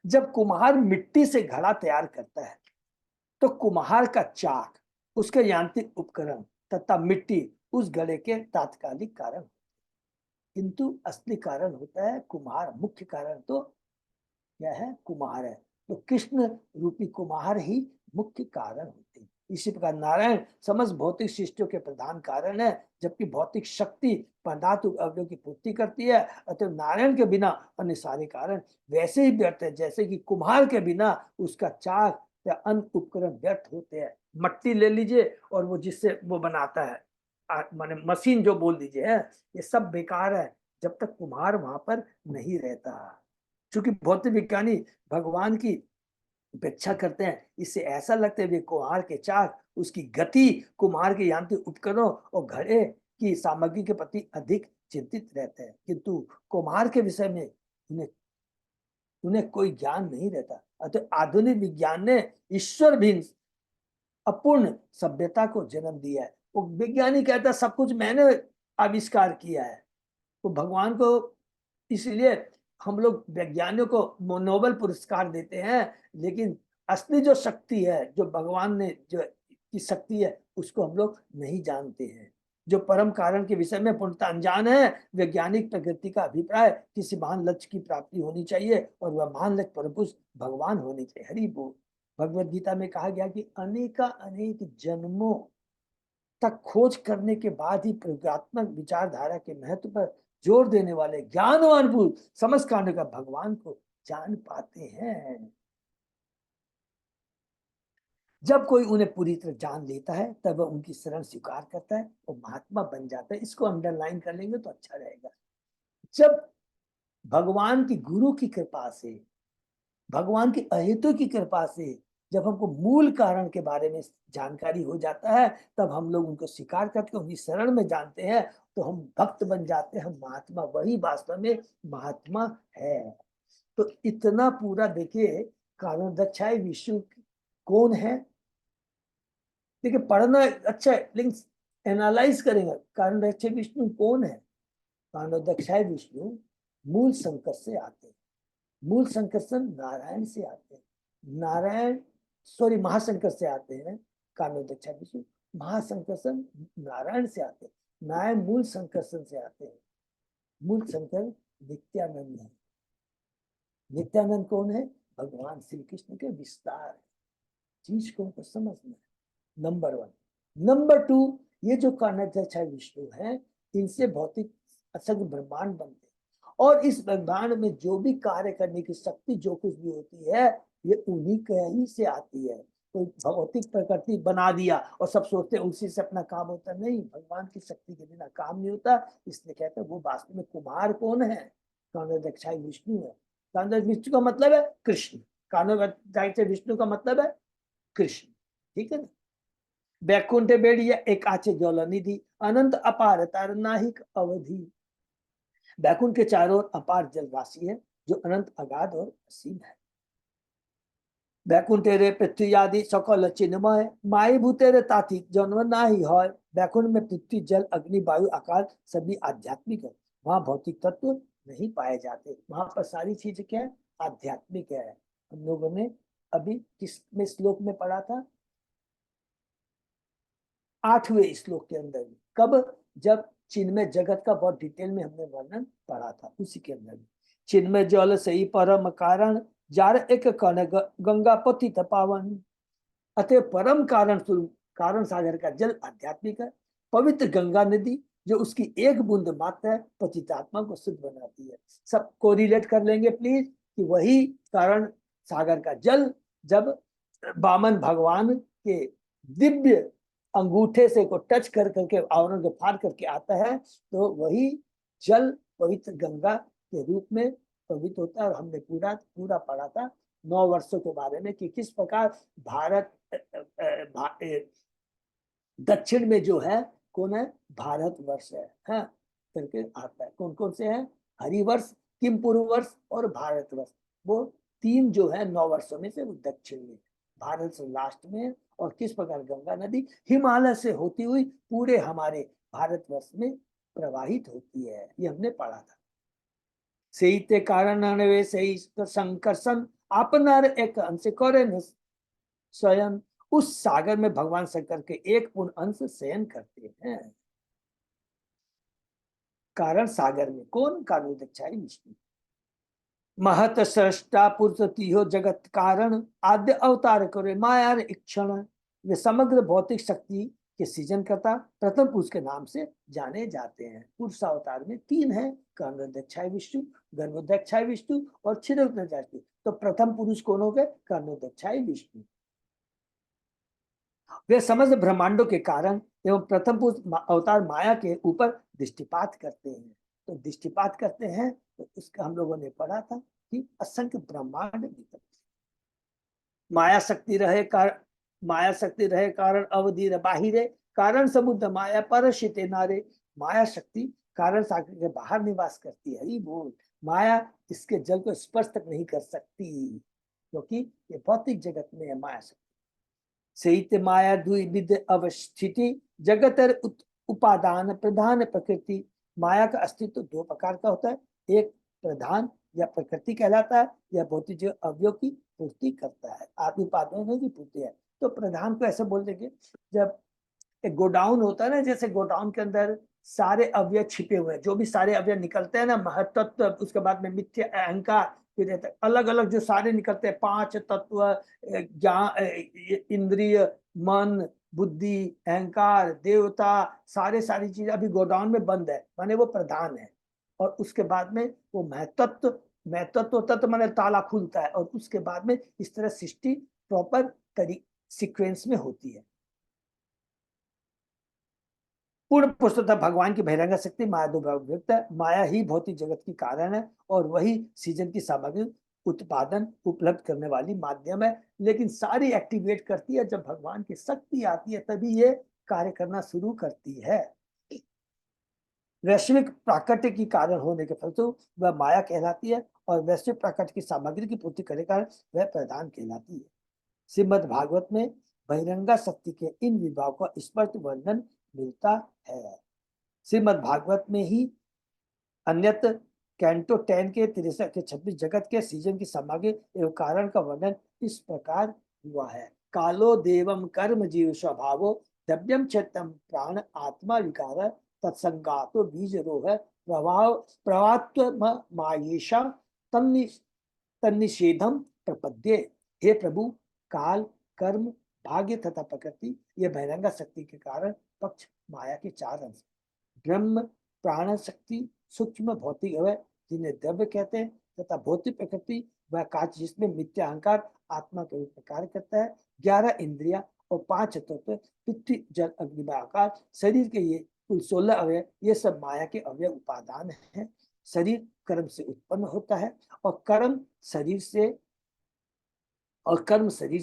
जब कुम्हार मिट्टी से घड़ा तैयार करता है, तो कुम्हार का चाक, उसके यांत्रिक उपकरण तथा मिट्टी उस घड़े के तात्कालिक कारण, किंतु असली कारण होता है कुम्हार। मुख्य कारण तो क्या है? कुम्हार है। तो कृष्ण रूपी कुम्हार ही मुख्य कारण होते हैं। इसी प्रकार नारायण समस्त भौतिक सृष्टियों के प्रधान कारण है, जबकि भौतिक शक्ति पदार्थ अवयव की पूर्ति करती है। अतः नारायण के बिना अन्य सारे कारण वैसे ही व्यर्थ है, जैसे कि कुम्हार के बिना उसका चाक या अन्य उपकरण व्यर्थ होते हैं। मट्टी ले लीजिए और वो जिससे वो बनाता है, माने मशीन जो बोल दीजिए है, ये सब बेकार है जब तक कुम्हार वहां पर नहीं रहता। क्योंकि भौतिक विज्ञानी भगवान की उपेक्षा करते हैं, इससे ऐसा लगता है वे कुम्हार के चाक, उसकी गति, कुम्हार के यांत्रिक उपकरणों और घड़े की सामग्री के प्रति अधिक चिंतित रहते हैं, किंतु कुम्हार के विषय में उन्हें कोई ज्ञान नहीं रहता। अतः आधुनिक विज्ञान ने ईश्वर भी अपूर्ण सभ्यता को जन्म दिया है। वो विज्ञानी कहता है सब कुछ मैंने आविष्कार किया है। तो भगवान को इसलिए हम लोग वैज्ञानिकों को नोबेल पुरस्कार देते हैं, लेकिन असली जो शक्ति है, जो भगवान ने जो की शक्ति है, उसको हम लोग नहीं जानते हैं। जो परम कारण के विषय में पूर्णतः अनजान है। वैज्ञानिक प्रगति का अभिप्राय किसी महान लक्ष्य की प्राप्ति होनी चाहिए, और वह महान लक्ष्य परम पुरुष भगवान होने चाहिए। हरि बोल। भगवद गीता में कहा गया कि अनेक जन्मों तक खोज करने के बाद ही प्रयोगात्मक विचारधारा के महत्व पर जोर देने वाले ज्ञानवान पुरुष समस्त कांड का भगवान को जान पाते हैं। जब कोई उन्हें पूरी तरह जान लेता है तब वह उनकी शरण स्वीकार करता है और महात्मा बन जाता है। इसको अंडरलाइन कर लेंगे तो अच्छा रहेगा। जब भगवान की गुरु की कृपा से, भगवान की अहेतु की कृपा से जब हमको मूल कारण के बारे में जानकारी हो जाता है, तब हम लोग उनको स्वीकार करके उनकी शरण में जानते हैं, तो हम भक्त बन जाते हैं, हम महात्मा, वही वास्तव में महात्मा है। तो इतना पूरा देखिए, कारण दक्षाई विष्णु कौन है। देखिए पढ़ना अच्छा है, लेकिन एनालाइज करेंगे कारण दक्षाई विष्णु कौन है। कारण दक्षाई विष्णु मूल शंकर से आते हैं। मूल संकर्षण नारायण से आते हैं। नारायण सॉरी महाशंकर से आते हैं कानोदक्षा विष्णु। महासंकर्षण नारायण से आते हैं। नारायण मूल संकर्षण से आते हैं। मूल शंकर नित्यानंद है। नित्यानंद कौन है? भगवान श्री कृष्ण के विस्तार है। चीज को हमको समझना है, नंबर 1। नंबर 2, ये जो कानोदक्षा विष्णु है, इनसे भौतिक असंख्य ब्रह्मांड बनते हैं, और इस ब्रह्मांड में जो भी कार्य करने की शक्ति जो कुछ भी होती है, ये उन्हीं के ही से आती है। कोई भौतिक प्रकृति बना दिया और सब सोचते हैं उसी से अपना काम होता, नहीं, भगवान की शक्ति के बिना काम नहीं होता। इसलिए कहते हैं वो वास्तव में कुमार कौन है? कानोदक्षाई विष्णु है। कानोदक्षाई विष्णु का मतलब है कृष्ण। कानोदक्षाई विष्णु का मतलब है कृष्ण, ठीक है ना। बैकुंठ बेड़िया एक आचे जलनिधि, अनंत अपार तार नाहिक अवधि। बैकुंठ के चारों ओर अपार जल राशि है जो अनंत अगाध और असीम है। बैकुंठ रे पृथ्वी आदि सकल चिन्हमय, माई भूतेरे ताथी जन्म नाही है। बैकुंठ में पृथ्वी जल अग्नि वायु आकाश सभी आध्यात्मिक है। वहां भौतिक तत्व नहीं पाए जाते, वहां पर सारी चीज क्या है? आध्यात्मिक है। हम लोगों ने अभी किस में श्लोक में पढ़ा था? 8वें श्लोक के अंदर। कब? जब चिन्मय जगत का बहुत डिटेल में हमने वर्णन पढ़ा था, उसी के अंदर। चिन्मय जल सही परम कारण, जार एक कण गंगा पतित पावन। अतः परम कारण स्वरूप कारण सागर का जल आध्यात्मिक है। पवित्र गंगा नदी जो उसकी एक बूंद मात्र है, पतितात्मा को शुद्ध बनाती है। सब कोरिलेट कर लेंगे प्लीज, कि वही कारण सागर का जल जब वामन भगवान के दिव्य अंगूठे से को टच कर करके आवरण को फाड़ करके आता है, तो वही जल पवित्र गंगा के रूप में पवित्र होता है। और हमने पूरा पूरा पढ़ा था 9 वर्षों के बारे में, कि किस प्रकार भारत दक्षिण में जो है कौन है? भारत वर्ष है, हाँ, करके आता है। कौन कौन से हैं? हरिवर्ष, किम पूर्व वर्ष और भारत वर्ष। वो 3 जो है 9 वर्षों में से वो दक्षिण में, भारत से लास्ट में। और किस प्रकार गंगा नदी हिमालय से होती हुई पूरे हमारे भारतवर्ष में प्रवाहित होती है, ये हमने पढ़ा था। सही ते कारण वे सही संकर्षण आपनार एक अंश करे स्वयं। उस सागर में भगवान शंकर के एक पूर्ण अंश शयन करते हैं। कारण सागर में कौन? कानोदक्षाई विष्णु। महत सृष्टा पुरुष हो जगत कारण, आद्य अवतार करे माया इक्षण। वे समग्र भौतिक शक्ति के सृजन करता प्रथम पुरुष के नाम से जाने जाते हैं। पुरुष अवतार में 3 है, कानोदक्षाई विष्णु, गर्भोदक्षाई विष्णु और क्षीरोदक्षाई विष्णु। तो प्रथम पुरुष कौन हो गए? कानोदक्षाई विष्णु। वे समस्त ब्रह्मांडों के कारण एवं प्रथम पुरुष अवतार माया के ऊपर दृष्टिपात करते हैं। तो दृष्टिपात करते हैं, तो उसका हम लोगों ने पढ़ा था कि असंख्य ब्रह्मांड निकलते। माया शक्ति रहे कारण, माया शक्ति रहे कारण अवधि बाहिरे, कारण समुद्र माया परशिते नारे। माया शक्ति कारण सागर के बाहर निवास करती है। ही बोल, माया इसके जल को स्पर्श तक नहीं कर सकती, क्योंकि ये भौतिक जगत में है माया शक्ति। सहित माया द्विविध अवस्थिति, जगत उपादान प्रधान प्रकृति। माया का अस्तित्व 2 प्रकार का होता है, एक प्रधान या प्रकृति कहलाता है, या भौतिक अवयव की पूर्ति करता है, आदि उपादानों की पूर्ति है। तो प्रधान को ऐसे बोल देंगे, जब एक गोडाउन होता है ना, जैसे गोडाउन के अंदर सारे अवयव छिपे हुए हैं, जो भी सारे अवयव निकलते हैं ना, महत्त्व, उसके बाद में मिथ्या अहंकार, फिर अलग अलग जो सारे निकलते हैं 5 तत्व, ज्ञान, इंद्रिय, मन, बुद्धि, अहंकार, देवता, सारी चीजें अभी गोडाउन में बंद है, माने वो प्रधान है। और उसके बाद में वो महत्त्व, महत्त्व तत्व माने ताला खुलता है, और उसके बाद में इस तरह सृष्टि प्रॉपर सीक्वेंस में होती है। पूर्ण पुरुषोत्तम भगवान की बहिरंग शक्ति माया दो व्यक्त है। माया ही भौतिक जगत की कारण है और वही सीजन की सामग्री उत्पादन उपलब्ध करने वाली माध्यम है, लेकिन सारी एक्टिवेट करती है जब भगवान की शक्ति आती है, तभी ये कार्य करना शुरू करती है। वैश्विक प्राकृतिक की कारण होने के फलस्वरूप वह माया कहलाती है और वैश्विक प्राकृतिक की सामग्री की पूर्ति करने का वह प्रधान कहलाती है। श्रीमद् भागवत में बहिरंगा शक्ति के इन विभागों का स्पष्ट वर्णन मिलता है। श्रीमद् भागवत में ही अन्यत्र कैंटो 10 के 63 के 26 जगत के सीजन की सामग्री एवं कारण का वर्णन इस प्रकार हुआ है। कालो देवम कर्म जीव स्वभावो द्रव्यम चेतम प्राण आत्मा विकार तत्संगातो बीज रोह प्रभाव प्रवात्म मायेशा तन्निषेधम प्रपद्ये। हे प्रभु, काल, कर्म, भाग्य तथा प्रकृति ये बहिरंगा शक्ति के कारण पक्ष माया के चार अंश। ब्रह्म, प्राण शक्ति, सूक्ष्म भौतिक अवय जिन्हें द्रव्य कहते हैं, तथा भौतिक प्रकृति वह काच जिसमें मिथ्या अहंकार आत्मा के रूप में कार्य करता है। 11 इंद्रिया और 5 तत्व पृथ्वी जल अग्नि आकाश शरीर के ये कुल 16 अवयव, ये सब माया के अवयव उपादान है। शरीर कर्म से उत्पन्न होता है और कर्म शरीर से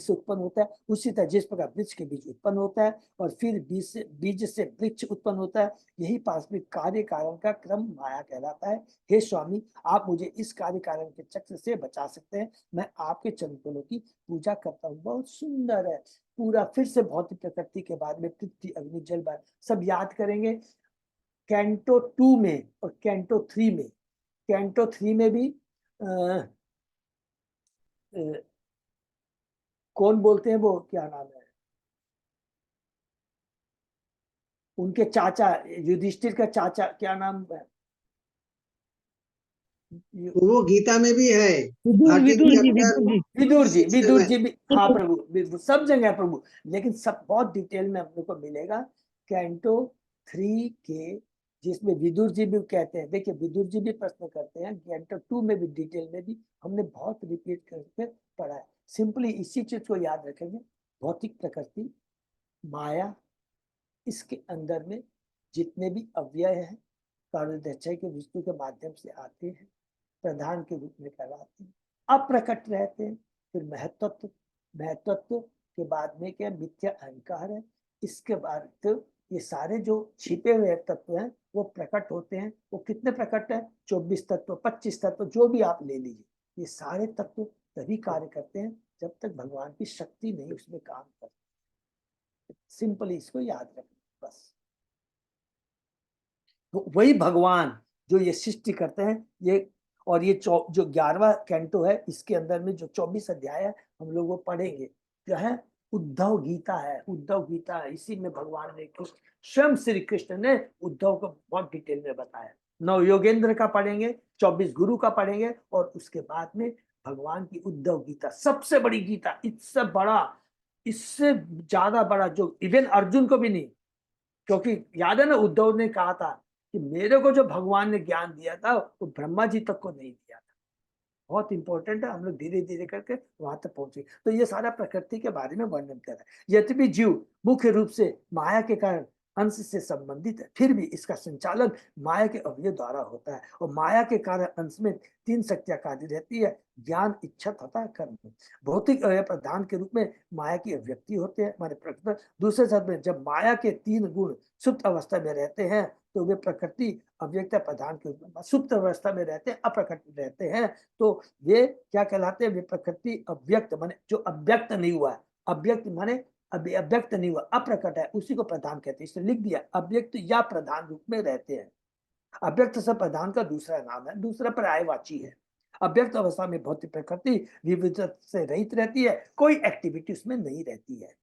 उत्पन्न होता है। उसी तरह जिस प्रकार वृक्ष के बीज उत्पन्न होता है और फिर बीज से वृक्ष उत्पन्न होता है, यही पारस्परिक कार्य कारण का क्रम माया कहलाता है। हे स्वामी, आप मुझे इस कार्य कारण के चक्र से बचा सकते हैं। मैं आपके चरणों की पूजा करता हूँ। बहुत सुंदर है पूरा। फिर से भौतिक प्रकृति के बाद में पृथ्वी अग्नि जल वायु सब याद करेंगे। कैंटो 2 में और कैंटो 3 में, कैंटो 3 में भी कौन बोलते हैं, वो क्या नाम है उनके चाचा, युधिष्ठिर का चाचा, क्या नाम है? वो गीता में भी है। विदुर जी भी, हाँ प्रभु, सब जगह है प्रभु, लेकिन सब बहुत डिटेल में हम लोग को मिलेगा। कैंटो 3 के जिसमें विदुर जी भी कहते हैं। देखिए, विदुर जी भी प्रश्न करते हैं। कैंटो 2 में भी डिटेल में भी हमने बहुत रिपीट करके पढ़ा है। सिंपली इसी चीज को याद रखेंगे। भौतिक प्रकृति, माया, इसके अंदर में जितने भी अव्यय हैं कार्योदय के विष्णु के माध्यम से आते हैं, प्रधान के रूप में कहलाते हैं, अप्रकट रहते हैं। फिर महत्वत्व के बाद में क्या मिथ्या अहंकार है। इसके बाद तो ये सारे जो छिपे हुए तत्व हैं वो प्रकट होते हैं। वो कितने प्रकट है? 24 तत्व, 25 तत्व, जो भी आप ले लीजिए, ये सारे तत्व तभी कार्य करते हैं जब तक भगवान की शक्ति नहीं उसमें काम करती। सिंपली इसको याद रखना बस। तो वही भगवान जो ये सृष्टि करते हैं, ये और ये जो 11वां कैंटो है, इसके अंदर में जो 24 अध्याय है हम लोग वो पढ़ेंगे। जो है उद्धव गीता है, उद्धव गीता है। इसी में भगवान ने स्वयं श्री कृष्ण ने उद्धव को बहुत डिटेल में बताया। 9 योगेंद्र का पढ़ेंगे, 24 गुरु का पढ़ेंगे, और उसके बाद में भगवान की उद्धव गीता, सबसे बड़ी गीता, इससे बड़ा, इससे ज्यादा बड़ा जो इवन अर्जुन को भी नहीं। क्योंकि याद है ना, उद्धव ने कहा था कि मेरे को जो भगवान ने ज्ञान दिया था वो ब्रह्मा जी तक को नहीं दिया था। बहुत इंपॉर्टेंट है, हम लोग धीरे धीरे करके वहां तक पहुंचे। तो ये सारा प्रकृति के बारे में वर्णन कर रहा है। यद्यपि जीव मुख्य रूप से माया के कारण अंश से संबंधित है, फिर भी इसका संचालन माया के अवयव द्वारा होता है। और माया के कारण अंश में 3 शक्तियां कार्य रहती है: ज्ञान, इच्छा तथा कर्म। भौतिक अवयव प्रधान के रूप में माया की अभिव्यक्ति होते हैं, माने प्रकृति। दूसरे शब्द में, जब माया के 3 गुण सुप्त अवस्था में रहते हैं तो वे प्रकृति अव्यक्ता प्रधान के रूप में, सुप्त अवस्था में रहते हैं, अप्रकट रहते हैं, तो वे क्या कहलाते हैं? वे प्रकृति अव्यक्त, माने जो अव्यक्त नहीं हुआ है। अव्यक्त माने अभी अव्यक्त नहीं हुआ, अप्रकट है, उसी को प्रधान कहते हैं। इसने लिख दिया अव्यक्त या प्रधान रूप में रहते हैं। अव्यक्त से प्रधान का दूसरा नाम है, दूसरा पर्यायवाची है। अव्यक्त अवस्था में भौतिक प्रकृति विविधता से रहित रहती है, कोई एक्टिविटी उसमें नहीं रहती है।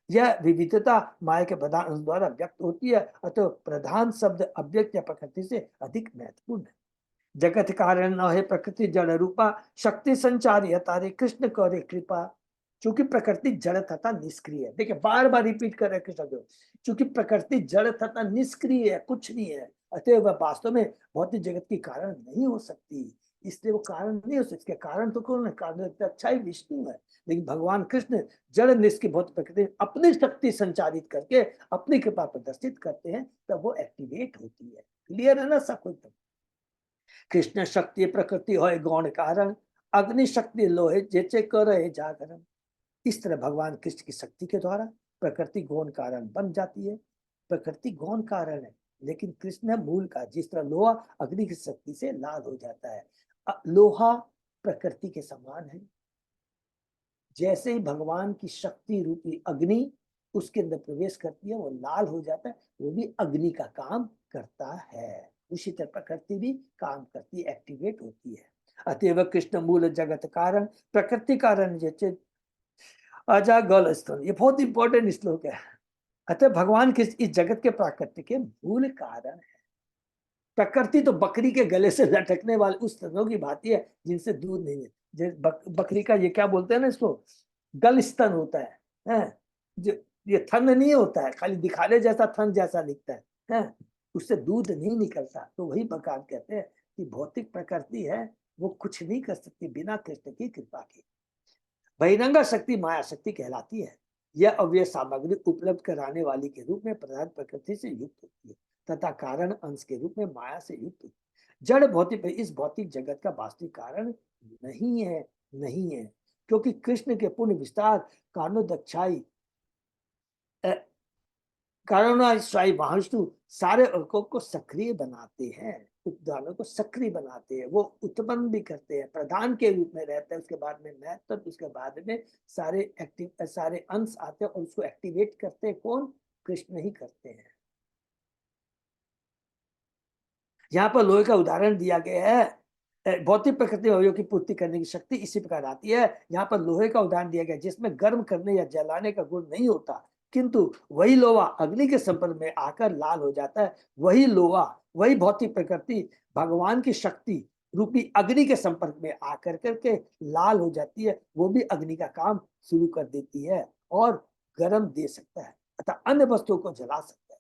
यह विविधता माया के प्रधान द्वारा व्यक्त होती है, अतः प्रधान शब्द अव्यक्त या प्रकृति से अधिक महत्वपूर्ण है। जगत कारण न है प्रकृति जड़ रूपा, शक्ति संचार यह तारे कृष्ण करे कृपा। चूंकि प्रकृति जड़ तथा निष्क्रिय है, देखिए बार बार रिपीट कर रहे कृष्ण, चूंकि प्रकृति जड़ तथा निष्क्रिय है, कुछ नहीं है, अतः वह वास्तव में भौतिक जगत की कारण नहीं हो सकती। इसलिए वो कारण नहीं हो सकता। इसके कारण तो कौन है? कारण तो अच्छा ही विष्णु है, लेकिन भगवान कृष्ण जड़ निष्ठ की भौतिक प्रकृति अपनी शक्ति संचारित करके अपनी कृपा प्रदर्शित करते हैं, तब वो एक्टिवेट होती है। क्लियर है ना सब कुछ? कृष्ण शक्ति प्रकृति हो गौण कारण, अग्नि शक्ति लोहे जेचे करे जागरण। इस तरह भगवान कृष्ण की शक्ति के द्वारा प्रकृति गौण कारण बन जाती है। प्रकृति गौण कारण है, लेकिन कृष्ण है मूल का। जिस तरह लोहा अग्नि की शक्ति से लाल हो जाता है, लोहा प्रकृति के समान है। जैसे ही भगवान की शक्ति रूपी अग्नि उसके अंदर प्रवेश करती है, वो लाल हो जाता है, वो भी अग्नि का काम करता है। उसी तरह प्रकृति भी काम करती है, एक्टिवेट होती है। अतएव कृष्ण मूल जगत कारण, प्रकृति कारण जैसे अजा गल स्तन। ये बहुत इंपॉर्टेंट श्लोक है। अतः भगवान किस इस जगत के प्राकृतिक के मूल कारण है। प्रकृति तो बकरी के गले से लटकने वाले उस स्तनों की भांति है जिनसे दूध नहीं है। बकरी का ये क्या बोलते हैं ना, इसको गल स्तन होता है? जो ये थन नहीं होता है, खाली दिखाने जैसा थन जैसा दिखता है? उससे दूध नहीं निकलता। तो वही भगवान कहते हैं कि भौतिक प्रकृति है, वो कुछ नहीं कर सकती बिना कृष्ण की कृपा के। बहिरंगा शक्ति माया शक्ति कहलाती है। यह अव्यय सामग्री उपलब्ध कराने वाली के रूप में प्रधान प्रकृति से युक्त होती है तथा कारण अंश के रूप में माया से युक्त होती है। जड़ भौतिक इस भौतिक जगत का वास्तविक कारण नहीं है, क्योंकि कृष्ण के पूर्ण विस्तार कारणोदक्षाई कारणोदक्षाई महाविष्णु सारे अर्कों को सक्रिय बनाते हैं, उपदानों को सक्रिय बनाते हैं। वो उत्पन्न भी करते हैं, प्रधान के रूप में रहते हैं, उसके बाद में महत्व, उसके बाद में सारे अंश आते हैं और उसको एक्टिवेट करते हैं। कौन? कृष्ण ही करते हैं। यहाँ पर लोहे का उदाहरण दिया गया है। भौतिक प्रकृति अवयवों की पूर्ति करने की शक्ति इसी प्रकार आती है। यहाँ पर लोहे का उदाहरण दिया गया जिसमें गर्म करने या जलाने का गुण नहीं होता, किंतु वही लोहा अग्नि के संपर्क में आकर लाल हो जाता है। वही लोहा, वही भौतिक प्रकृति भगवान की शक्ति रूपी अग्नि के संपर्क में आकर करके लाल हो जाती है। वो भी अग्नि का काम शुरू कर देती है और गर्म दे सकता है, अतः अन्य वस्तुओं को जला सकता है।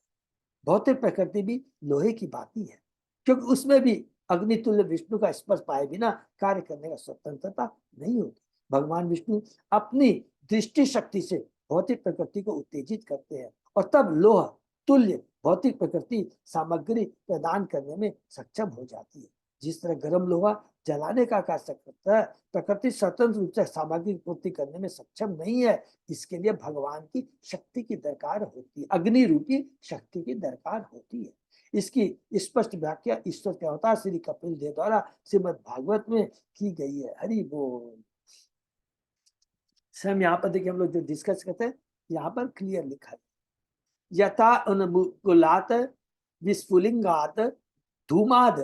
भौतिक प्रकृति भी लोहे की भांति है, क्योंकि उसमें भी अग्नितुल्य विष्णु का स्पर्श पाए बिना कार्य करने का स्वतंत्रता नहीं होती। भगवान विष्णु अपनी दृष्टि शक्ति से भौतिक प्रकृति को उत्तेजित करते हैं और तब लोह तुल्य भौतिक प्रकृति सामग्री प्रदान करने में सक्षम हो जाती है। जिस तरह गर्म लोहा जलाने का कार्य करता है, प्रकृति स्वतंत्र रूप से सामग्री पूर्ति करने में सक्षम नहीं है। इसके लिए भगवान की शक्ति की दरकार होती है, अग्नि रूपी शक्ति की दरकार होती है। इसकी स्पष्ट व्याख्या ईश्वर के अवतार श्री कपिल देव द्वारा श्रीमद् भागवत में की गई है। हरि बोल। हम यहाँ पर देखिए, हम लोग जो डिस्कस करते हैं यहाँ पर क्लियर लिखा है, यथा अनुकूलात विस्फुलिंगात धूमाद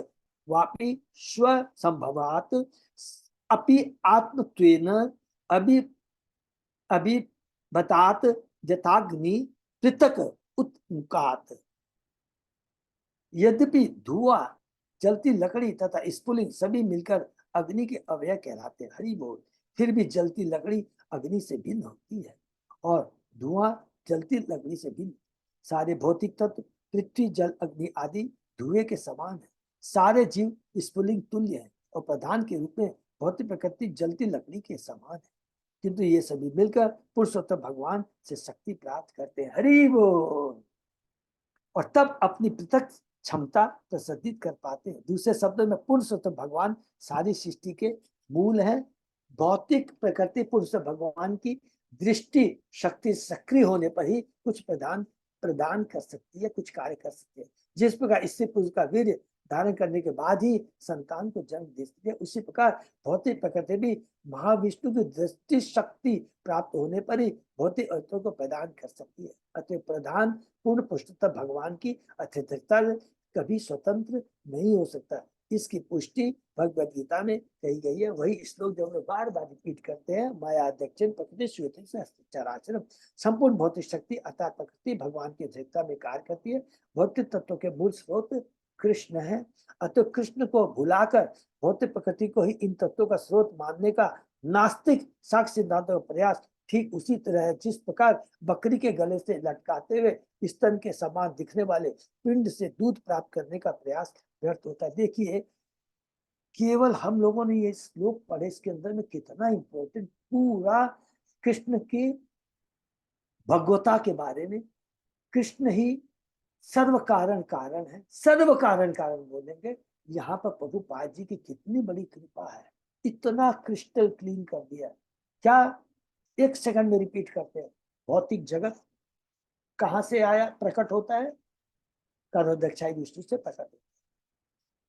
वापि स्व संभवात अपि आत्मत्वेन अभिबतात यथाग्नि पृथक उत्मुकात। यद्यपि धुआं, जलती लकड़ी तथा स्फुलिंग सभी मिलकर अग्नि के अवयव कहलाते हैं। हरि बोल। फिर भी जलती लकड़ी अग्नि से भिन्न होती है और धुआं जलती लकड़ी से भिन्न। सारे भौतिक तत्व पृथ्वी जल अग्नि आदि धुएं के समान है। सारे जीव स्फुलिंग तुल्य है और प्रधान के रूप में भौतिक प्रकृति जलती लकड़ी के समान है, किंतु ये सभी मिलकर पुरुषोत्तम भगवान से शक्ति प्राप्त करते हैं। हरि बोल। और तब अपनी पृथक क्षमता प्रसिद्धित कर पाते हैं। दूसरे शब्दों में पुरुषोत्तम भगवान सारी सृष्टि के मूल है। भौतिक प्रकृति पुरुष भगवान की दृष्टि शक्ति सक्रिय होने पर ही कुछ प्रदान कर सकती है, कुछ कार्य कर सकती है। जिस प्रकार स्त्री पुरुष का वीर्य धारण करने के बाद ही संतान को जन्म दे सकती है, उसी प्रकार भौतिक प्रकृति भी महाविष्णु की दृष्टि शक्ति प्राप्त होने पर ही भौतिक अर्थों को प्रदान कर सकती है। अतः प्रधान पूर्ण पुरुषोत्तम भगवान की अतिरिक्तता कभी स्वतंत्र नहीं हो सकता। इसकी पुष्टि भगवद गीता में कही गई है। वही श्लोक जो हम लोग बार बार रिपीट करते हैं, माया दक्षिण प्रकृति श्वेत चराचरम। संपूर्ण भौतिक शक्ति अर्थात प्रकृति भगवान की अतिरिक्तता में कार्य करती है। भौतिक तत्वों के मूल स्रोत कृष्ण है। अतः कृष्ण को भुलाकर भौतिक प्रकृति को ही इन तत्वों का स्रोत मानने का नास्तिक साक्ष्य सिद्धांतों का प्रयास ठीक उसी तरह है जिस प्रकार बकरी के गले से लटकाते हुए स्तन के समान दिखने वाले पिंड से दूध प्राप्त करने का प्रयास व्यर्थ होता है। देखिए केवल हम लोगों ने ये श्लोक पढ़े, इसके अंदर में कितना इंपॉर्टेंट पूरा कृष्ण की भगवता के बारे में, कृष्ण ही सर्व कारण कारण है, सर्व कारण कारण बोलेंगे। यहाँ पर प्रभुपाद जी की कितनी बड़ी कृपा है, इतना क्रिस्टल क्लीन कर दिया। क्या एक सेकंड में रिपीट करते हैं, भौतिक जगत कहाँ से आया, प्रकट होता है, कर्णोदक्षाई विष्णु से प्रकट होता है।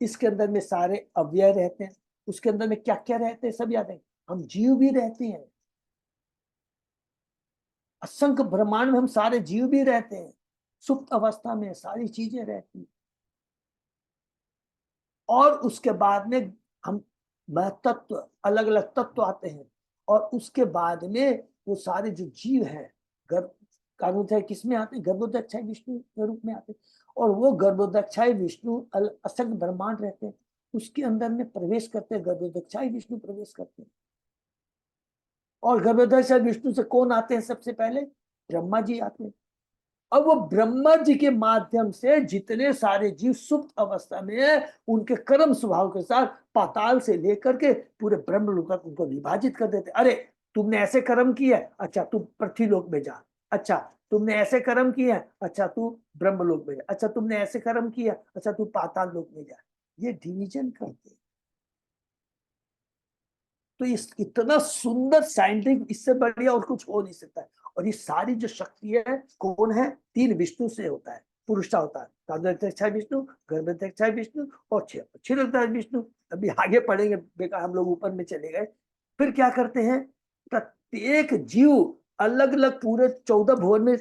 इसके अंदर में सारे अव्यय रहते हैं, उसके अंदर में क्या क्या रहते हैं सब याद है। हम जीव भी रहते हैं, असंख्य ब्रह्मांड में हम सारे जीव भी रहते हैं, सुप्त अवस्था में सारी चीजें रहती हैं। और उसके बाद में हम तत्व, अलग अलग तत्व आते हैं, और उसके बाद में वो सारे जो जीव हैं गर्भ कारुण्य किस में आते हैं, गर्भोदक्षाई विष्णु के रूप में आते हैं। और वो गर्भोदक्षाई विष्णु असंख्य ब्रह्मांड रहते हैं, उसके अंदर में प्रवेश करते हैं, गर्भोदक्षाई विष्णु प्रवेश करते हैं। और गर्भोदक्षाई विष्णु से कौन आते हैं सबसे पहले, ब्रह्मा जी आते हैं। अब वो ब्रह्मा जी के माध्यम से जितने सारे जीव सुप्त अवस्था में है, उनके कर्म स्वभाव के साथ पाताल से लेकर के पूरे ब्रह्म लोक तक उनको विभाजित कर देते। अरे तुमने ऐसे कर्म किया, अच्छा तू पृथ्वी लोक में जा, अच्छा तुमने ऐसे कर्म किया, अच्छा तू ब्रह्म लोक में जा, अच्छा तुमने ऐसे कर्म किया, अच्छा तू पाताल लोक में जा। ये डिवीजन करते। तो इस इतना सुंदर साइंटिफिक, इससे बढ़िया और कुछ हो नहीं सकता है। और ये सारी जो शक्ति है कौन है, तीन विष्णु से होता है, पुरुष होता है, कांदोदक्षाई विष्णु, गर्भोदक्षाई विष्णु और क्षीरोदक्षाई विष्णु। अभी आगे पढ़ेंगे, बेकार हम लोग ऊपर में चले गए। फिर क्या करते हैं, प्रत्येक जीव अलग अलग पूरे 14 भुवन में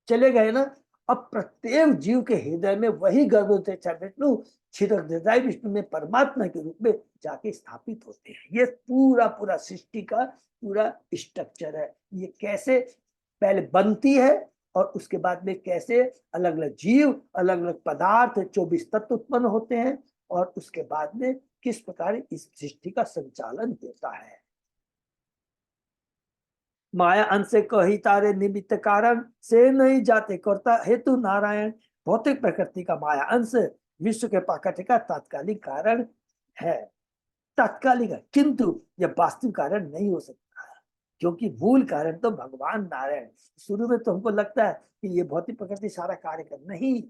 चले गए ना। अब प्रत्येक जीव के हृदय में वही गर्भोदक्षाई विष्णु, क्षीरोदक्षाई विष्णु में परमात्मा के रूप में जाके स्थापित होते हैं। ये पूरा पूरा सृष्टि का पूरा स्ट्रक्चर है। ये कैसे पहले बनती है, और उसके बाद में कैसे अलग अलग जीव, अलग अलग पदार्थ, 24 तत्व उत्पन्न होते हैं, और उसके बाद में किस प्रकार इस सृष्टि का संचालन होता है। माया अंश से कही तारे निमित्त कारण, से नहीं जाते करता हेतु नारायण। भौतिक प्रकृति का माया अंश विश्व के प्रकट का तात्कालिक कारण है, तात्कालिक है, किंतु यह वास्तविक कारण नहीं हो सकता है, क्योंकि मूल कारण तो भगवान नारायण। शुरू में तो हमको लगता है कि ये भौतिक प्रकृति सारा कार्य कर, नहीं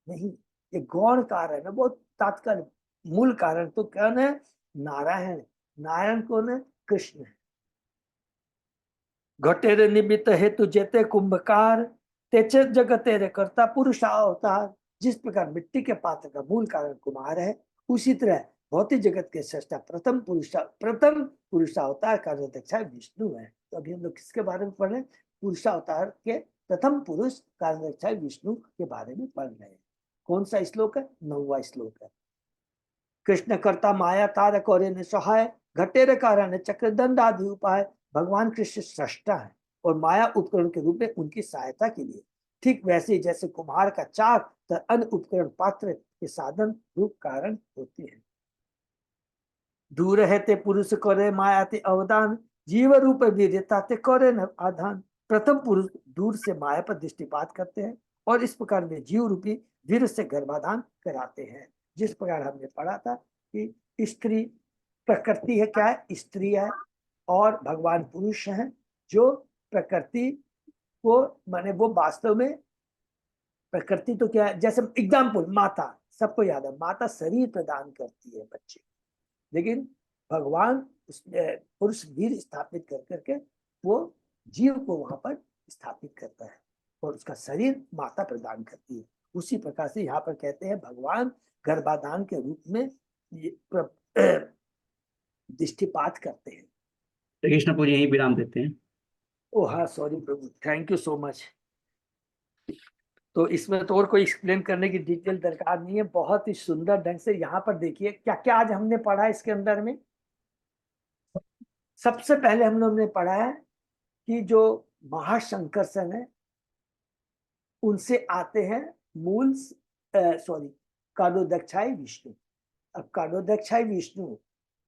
नहीं, ये गौण कारण है, बहुत तात्कालिक। मूल कारण तो कौन है, नारायण। नारायण कौन है, कृष्ण है। घटेरे निमित्त हेतु जेते कुंभकार, तेचे जगतेरे करता पुरुष अवतार। जिस प्रकार मिट्टी के पात्र का मूल कारण कुमार है, उसी तरह भौतिक जगत के सृष्टा प्रथम पुरुषावतार का अध्यक्ष विष्णु है। तो अभी हम लोग किसके बारे में पढ़ रहे हैं, पुरुषावतार के प्रथम पुरुष का अध्यक्ष विष्णु के बारे में पढ़ रहे हैं। कौन सा श्लोक है, 9वां श्लोक है। कृष्ण करता माया तारक और सहाय, घटेर कारण चक्रदंड आदि उपाय। भगवान कृष्ण सृष्टा है और माया उपकरण के रूप में उनकी सहायता के लिए, ठीक वैसे जैसे कुम्हार का चाक तो अन्य उपकरण पात्र के साधन रूप कारण होते हैं। दूर रहते पुरुष करे माया ते अवदान, जीव रूप वीरता ते करे न आधान। प्रथम पुरुष दूर से माया पर दृष्टिपात करते हैं, और इस प्रकार वे जीव रूपी वीर से गर्भाधान कराते हैं। जिस प्रकार हमने पढ़ा था कि स्त्री प्रकृति है, क्या है, स्त्री है, और भगवान पुरुष हैं जो प्रकृति को, माने वो वास्तव में प्रकृति तो क्या है, जैसे एग्जाम्पल माता, सबको याद है, माता शरीर प्रदान करती है बच्चे, लेकिन भगवान उसमें पुरुष वीर स्थापित कर करके वो जीव को वहां पर स्थापित करता है, और उसका शरीर माता प्रदान करती है। उसी प्रकार से यहाँ पर कहते हैं भगवान गर्भाधान के रूप में दृष्टिपात करते हैं। तो कृष्ण पूजी यही विराम देते हैं। ओ हाँ, sorry Prabhu, thank you so much. तो इसमें तो और कोई एक्सप्लेन करने की डिटेल दरकार नहीं है, बहुत ही सुंदर ढंग से यहाँ पर देखिए क्या क्या आज हमने पढ़ा इसके अंदर में। सबसे पहले हम लोग ने पढ़ा है कि जो महाशंकरसन है उनसे आते हैं मूल, सॉरी, कालोदक्षाई विष्णु। अब कालोदक्षाई विष्णु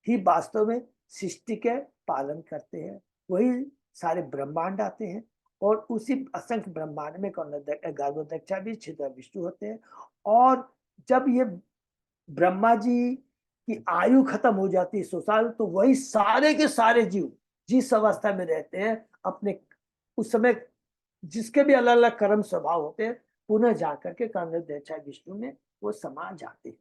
ही वास्तव में सृष्टि के पालन करते हैं, वही सारे ब्रह्मांड आते हैं, और उसी असंख्य ब्रह्मांड में गर्भोदक्षा भी छिद्र विष्णु होते हैं। और जब ये ब्रह्मा जी कि आयु खत्म हो जाती है 100 साल, तो वही सारे के सारे जीव जिस अवस्था में रहते हैं अपने उस समय जिसके भी अलग अलग कर्म स्वभाव होते हैं, पुनः जाकर के कर्णोदय विष्णु में वो समा जाते हैं।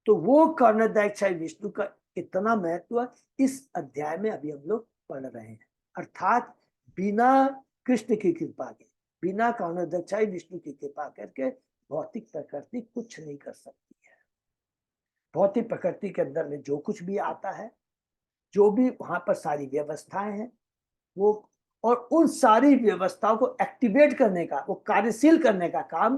तो वो कर्णोदय विष्णु का इतना महत्व इस अध्याय में अभी हम लोग पढ़ रहे हैं। अर्थात बिना कृष्ण की कृपा के, बिना कर्णोदय विष्णु की कृपा करके भौतिक प्रकृति कुछ नहीं कर सकती है। भौतिक प्रकृति के अंदर में जो कुछ भी आता है, जो भी वहां पर सारी व्यवस्थाएं हैं, वो और उन सारी व्यवस्थाओं को एक्टिवेट करने का, वो कार्यशील करने का काम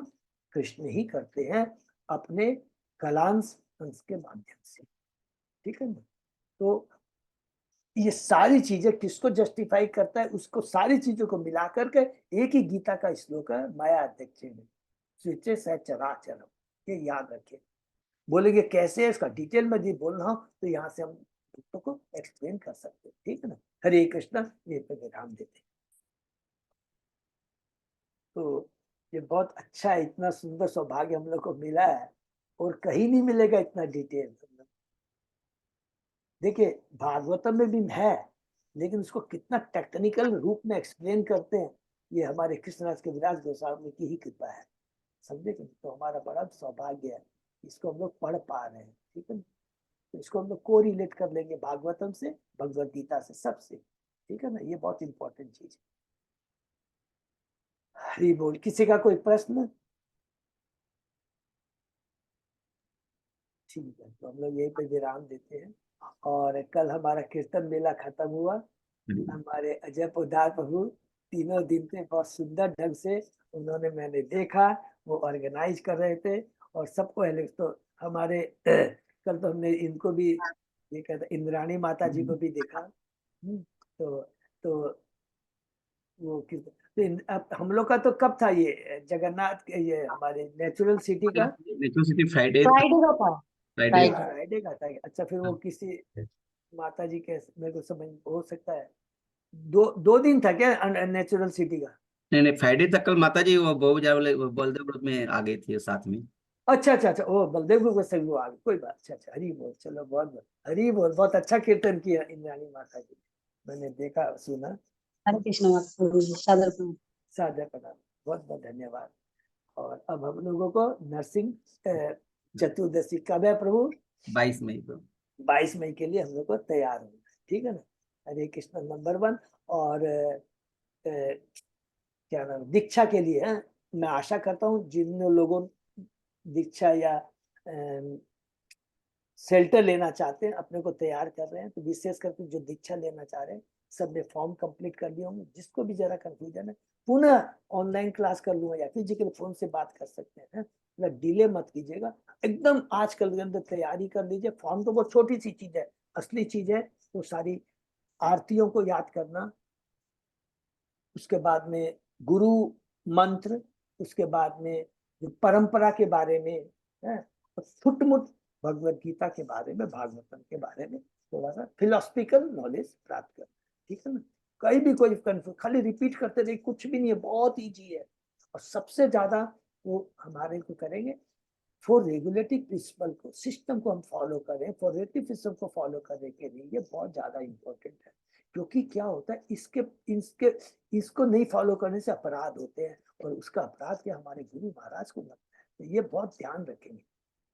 कृष्ण ही करते हैं अपने कलांश अंश के माध्यम से। ठीक है ना? तो ये सारी चीजें किसको जस्टिफाई करता है? उसको सारी चीजों को मिला करके एक ही गीता का श्लोक है, माया अध्यक्ष में स्विचे चराचरम, ये याद रखिए। बोलेंगे कैसे है, इसका डिटेल में भी बोल रहा हूं, तो यहाँ से हम भक्तों को एक्सप्लेन कर सकते हैं। ठीक है ना? हरे कृष्ण, ये पे विराम देते हैं। तो ये बहुत अच्छा है, इतना सुंदर सौभाग्य हम लोग को मिला है और कहीं नहीं मिलेगा इतना डिटेल। देखिए भागवतम में भी है, लेकिन उसको कितना टेक्निकल रूप में एक्सप्लेन करते हैं, ये हमारे कृष्णदास के विलास गोस्वामी की ही कृपा है। समझे कि? तो हमारा बड़ा सौभाग्य है, इसको हम लोग पढ़ पा रहे हैं। ठीक है ना? तो इसको हम लोग को रिलेट कर लेंगे भागवतम से, भगवत गीता से, सबसे। ठीक है ना? ये बहुत इंपॉर्टेंट चीज है। हरि बोल। किसी का कोई प्रश्न? ठीक है, तो हम लोग यहीं पे विराम देते हैं। और कल हमारा कीर्तन मेला खत्म हुआ। हमारे अजय पोदार प्रभु 3 दिन से बहुत सुंदर ढंग से उन्होंने, मैंने देखा वो ऑर्गेनाइज कर रहे थे और सबको तो हमारे कल तो हमने इनको भी देखा था, इंद्राणी माता जी को भी देखा। तो वो अब हम लोग का तो कब था ये जगन्नाथ, ये हमारे नेचुरल सिटी का? नेचुरल सिटी फ्राइडे फ्राइडे का था। फ्राइडे का था। अच्छा, फिर वो किसी माता जी के, मेरे को समझ हो सकता है 2 दिन था क्या नेचुरल सिटी का? नहीं, फ्राइडे तक कल माता जी वो बहुजा वाले बलदेव ग्रुप में आ गई थी साथ में। अच्छा अच्छा अच्छा, ओ बलदेव गुरु से वो आ गए, कोई बात। अच्छा अच्छा, हरी बोल। चलो बहुत बहुत हरी बोल, बहुत अच्छा कीर्तन किया इंद्राणी माता जी, मैंने देखा सुना। हरे कृष्ण माता सादर प्रणाम। सादर प्रणाम, बहुत बहुत धन्यवाद। और अब हम लोगों को नरसिंह चतुर्दशी कब है प्रभु? 22 मई को। 22 मई के लिए हम लोग को तैयार होना है। ठीक है ना? हरे कृष्ण नंबर 1। और क्या नाम, दीक्षा के लिए है। मैं आशा करता हूँ जिन लोगों दीक्षा या शेल्टर लेना चाहते हैं, अपने को तैयार कर रहे हैं, तो विशेष करके जो दीक्षा लेना चाह रहे हैं सब ने फॉर्म कंप्लीट कर लिया होंगे। जिसको भी जरा कंफ्यूजन है, पुनः ऑनलाइन क्लास कर लूंगा या फिजिकल फोन से बात कर सकते हैं। मतलब डिले मत कीजिएगा, एकदम आजकल के अंदर तैयारी कर लीजिए। फॉर्म तो बहुत छोटी सी चीज है, असली चीज है वो सारी आरतियों को याद करना, उसके बाद में गुरु मंत्र, उसके बाद में जो परंपरा के बारे में है, फुटमुट भगवत गीता के बारे में, भागवतम के बारे में थोड़ा सा फिलोसफिकल नॉलेज प्राप्त कर। ठीक है ना? कहीं भी कोई कंफ्यूज, खाली रिपीट करते रहिए, कुछ भी नहीं है, बहुत ईजी है। और सबसे ज्यादा वो हमारे को करेंगे फॉर रेगुलेटिव प्रिंसिपल को, सिस्टम को हम फॉलो करें, फॉर रेगुलेटिव सिस्टम को फॉलो करने के लिए ये बहुत ज्यादा इंपॉर्टेंट है। क्योंकि क्या होता है, इसको नहीं फॉलो करने से अपराध होते हैं, और उसका अपराध क्या हमारे गुरु महाराज को लगता है। तो ये बहुत ध्यान रखेंगे।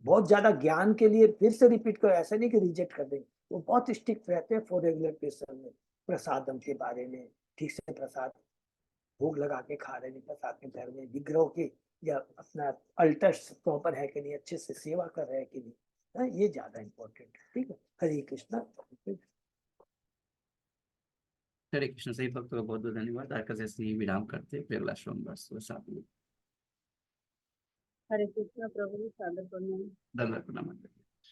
बहुत ज्यादा ज्ञान के लिए फिर से रिपीट करो, ऐसा नहीं कि रिजेक्ट कर देंगे। वो बहुत स्ट्रिक्ट रहते हैं फॉर रेगुलर प्रिंसिपल में, प्रसादम के बारे में, ठीक से प्रसाद भोग लगा के खा रहे हैं प्रसाद के, घर में विग्रह के या अपना अल्टर्स प्रॉपर है कि नहीं, अच्छे से सेवा कर रहे हैं कि नहीं, हाँ, ये ज्यादा इंपॉर्टेंट है। ठीक है, हरे कृष्णा। हरे कृष्ण। सही भक्त को बहुत बहुत धन्यवाद। आकर से ही विराम करते फिर अगला सोमवार सुबह 7 बजे। हरे कृष्ण प्रभु सादर प्रणाम। दंडवत प्रणाम।